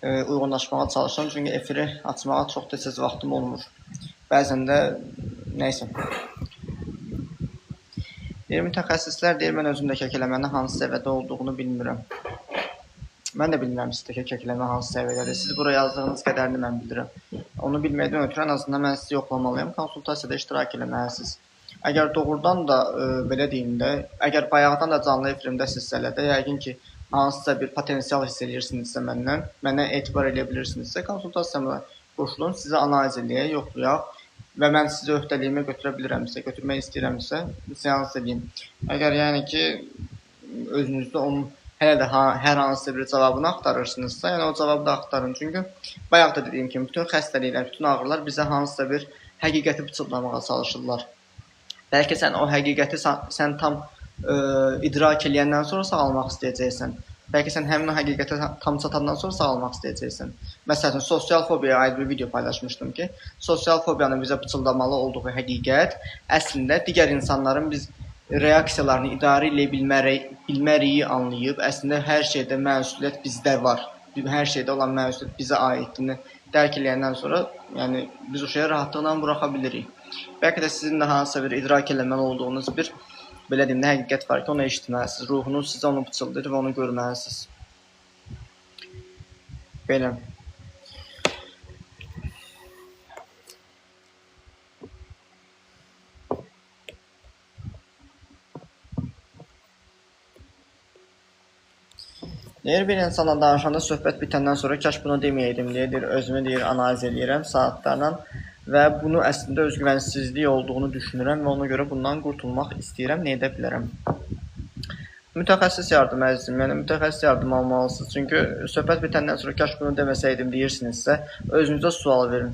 uyğunlaşmağa çalışıram. Çünki efiri açmağa çox tez vaxtım olmur. Bəzən də nəysə. Deyir, mütəxəssislər deyir, mən özümdə kəkələmənin hansı səviyyədə olduğunu bilmirəm. Mən də bilmirəm sizdəki kəkələmə hansı səviyyədədir. Siz bura yazdığınız qədərini mən bilirəm. Onu bilməkdən ötürü ən azından mən sizi yoxlamalıyam. Konsultasiyada iştirak eləməlisiniz. Əgər doğrudan da belə deyim də, əgər bayaqdan da canlı efirimdəsinizsə elə də, yəqin ki, hansısa bir potensial hiss edirsinizsə məndən, mənə etibar edə bilirsinizsə, konsultasiyama qoşulun, sizi analiz eləyək, yoxlayaq və mən sizi öhdəliyimə götürə bilirəmsə, götürmək istəyirəmsə, seans edeyim. Əgər yəni ki, özünüzdə onun hələ də hər hansısa bir cavabını axtarırsınızsa, yəni o cavabı da axtarın. Çünki bayaq da dediyim kimi, bütün xəstəliklər, bütün ağrılar bizə hansısa bir həqiqəti pıçıldamağa çalışırlar. Bəlkə sən o həqiqəti sən tam idrak eləyəndən sonra sağalmaq istəyəcəksən. Bəlkə sən həmin o həqiqətə tam çatandan sonra sağalmaq istəyəcəksən. Məsələn, sosial fobiyaya aid bir video paylaşmışdım ki, sosial fobiyanın bizə pıçıldamalı olduğu həqiqət əslində digər insanların biz reaksiyalarını idarə edə bilməriyi anlayıb, əslində hər şeydə məsuliyyət bizdə var. Hər şeydə olan məsuliyyət bizə aidini dərk eləyəndən sonra, yəni biz o şeyə rahatlıqla buraxa bilirik. Bəlkə də sizin də hansısa bir idrak eləməli olduğunuz bir, belə deyim, həqiqət var ki, onu eşitməlisiniz. Ruhunuz sizə onu pıçıldayır və onu görməlisiniz. Belə. Deyir, bir insanla danışanda söhbət bitəndən sonra kaş bunu deməyəydim deyir, özümü deyir, analiz eləyirəm saatlarla və bunu əslində özgüvənsizlik olduğunu düşünürəm və ona görə bundan qurtulmaq istəyirəm. Nə edə bilərəm? Mütəxəssis yardım əzizim, yəni mütəxəssis yardım almalısınız. Çünki söhbət bitəndən sonra kaş bunu deməsəydim deyirsinizsə, özünüzə sual verin.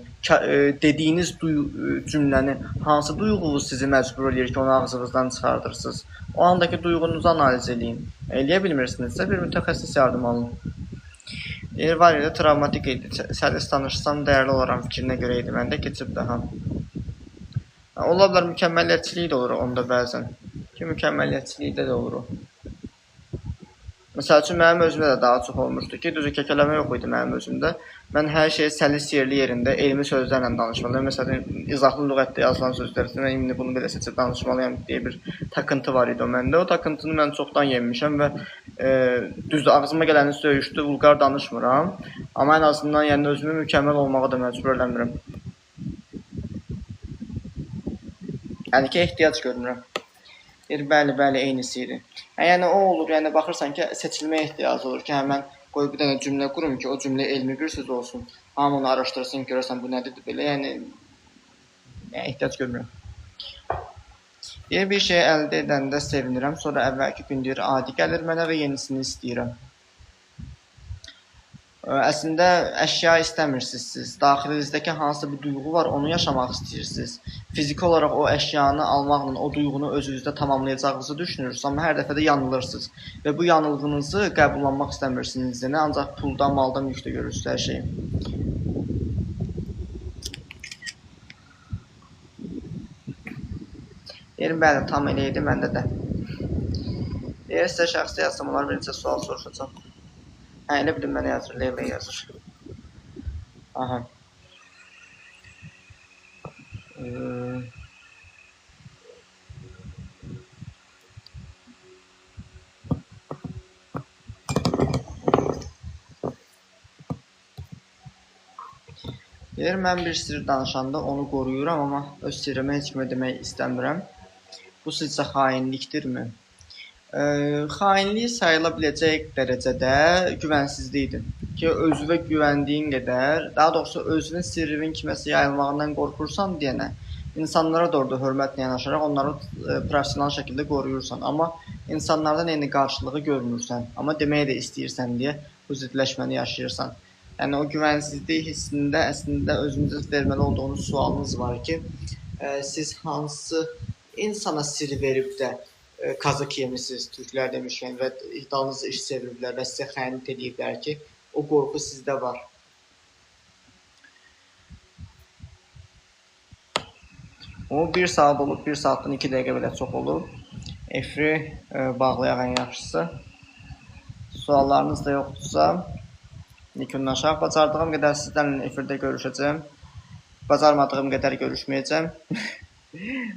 Dediyiniz cümləni hansı duyğunuz sizi məcbur edir ki, onu ağzınızdan çıxardırsınız? O andakı duyğunuzu analiz eləyin. Eləyə bilmirsinizsə bir mütəxəssis yardım alın. Var idi, travmatik idi. Səlis tanışsam dəyərli olaram fikrinə görə idi. Məndə keçib daha. Ola bilər mükəmməliyyətçilik də olur onda bəzən. Ki, mükəmməliyyətçilikdə də olur o. Məsəl üçün, mənim özümdə də daha çox olmuşdu ki, düzü kəkələmə yox idi mənim özümdə. Mən hər şeyi səlis yerli yerində, elmi sözlərlə danışmalıyım. Məsələn, izahlı lüğətdə yazılan sözlərdə mən indi bunu belə seçib danışmalıyam deyə bir takıntı var idi o məndə. O takıntını mən çoxdan yemişəm və düzdür, ağzıma gələni söyüşdü, vulqar danışmıram. Amma ən azından yəni, özümü mükəmməl olmağa da məcbur eləmirəm. Yəni ki, ehtiyac görmürəm. Bəli, eynisiydi. Yəni o olur, yəni baxırsan ki, seçilməyə ehtiyacı olur ki, həmən qoy bir dənə cümlə qurum ki, o cümlə elmi bir söz olsun. Hamı onu araşdırsın, görəsən bu nədir belə. Yəni ehtiyac görmürəm. Bir şey əldə edəndə sevinirəm, sonra əvvəlki gün deyir, adi gəlir mənə və yenisini istəyirəm. Əslində əşya istəmirsiniz siz. Daxilinizdəki hansı bir duyğu var, onu yaşamaq istəyirsiniz. Fiziki olaraq o əşyanı almaqla o duyğunu özünüzdə tamamlayacağınızı düşünürsünüz, amma hər dəfə də yanılırsınız. Və bu yanılğınızı qəbullanmaq istəmirsiniz. Ancaq pulda, malda, mülkdə görürsünüz hər şeyi. Bəli, tam elə idi, məndə də. Sizə şəxsi yazsam, onlar bir neçə sual soruşacaq. Elə bildim mənə yazır, Leyla yazır. Aha. Mən bir sirri danışanda onu qoruyuram, amma öz sirrimi heç kimə demək istəmirəm. Bu sizcə xainlikdirmi? Xainlik sayıla biləcək dərəcədə güvənsizlikdir. Ki, özünə güvəndiyin qədər, daha doğrusu özünün sirrinin kiməsə yayılmağından qorxursan deyənə, insanlara da orada hörmətlə yanaşaraq onları profesional şəkildə qoruyursan. Amma insanlardan eyni qarşılığı görmürsən, amma deməyə də istəyirsən deyə bu zidləşməni yaşayırsan. Yəni, o güvənsizlik hissində əslində özünüzə verməli olduğunuz sualınız var ki, siz hansı insana sir verib də kazık yemişsiniz, türklər demişkən və iddianızı iş çeviriblər və sizə xəyanət ediblər ki, o qorxu sizdə var. O 1 saat olub, 1 saatdan 2 dəqiqə belə çox olub. Efri bağlayaq ən yaxşısı. Suallarınız da yoxdursa, yekunlaşaq. Bacardığım qədər sizlərlə efirdə görüşəcəm. Bacarmadığım qədər görüşməyəcəm.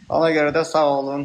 Ona görə də sağ olun.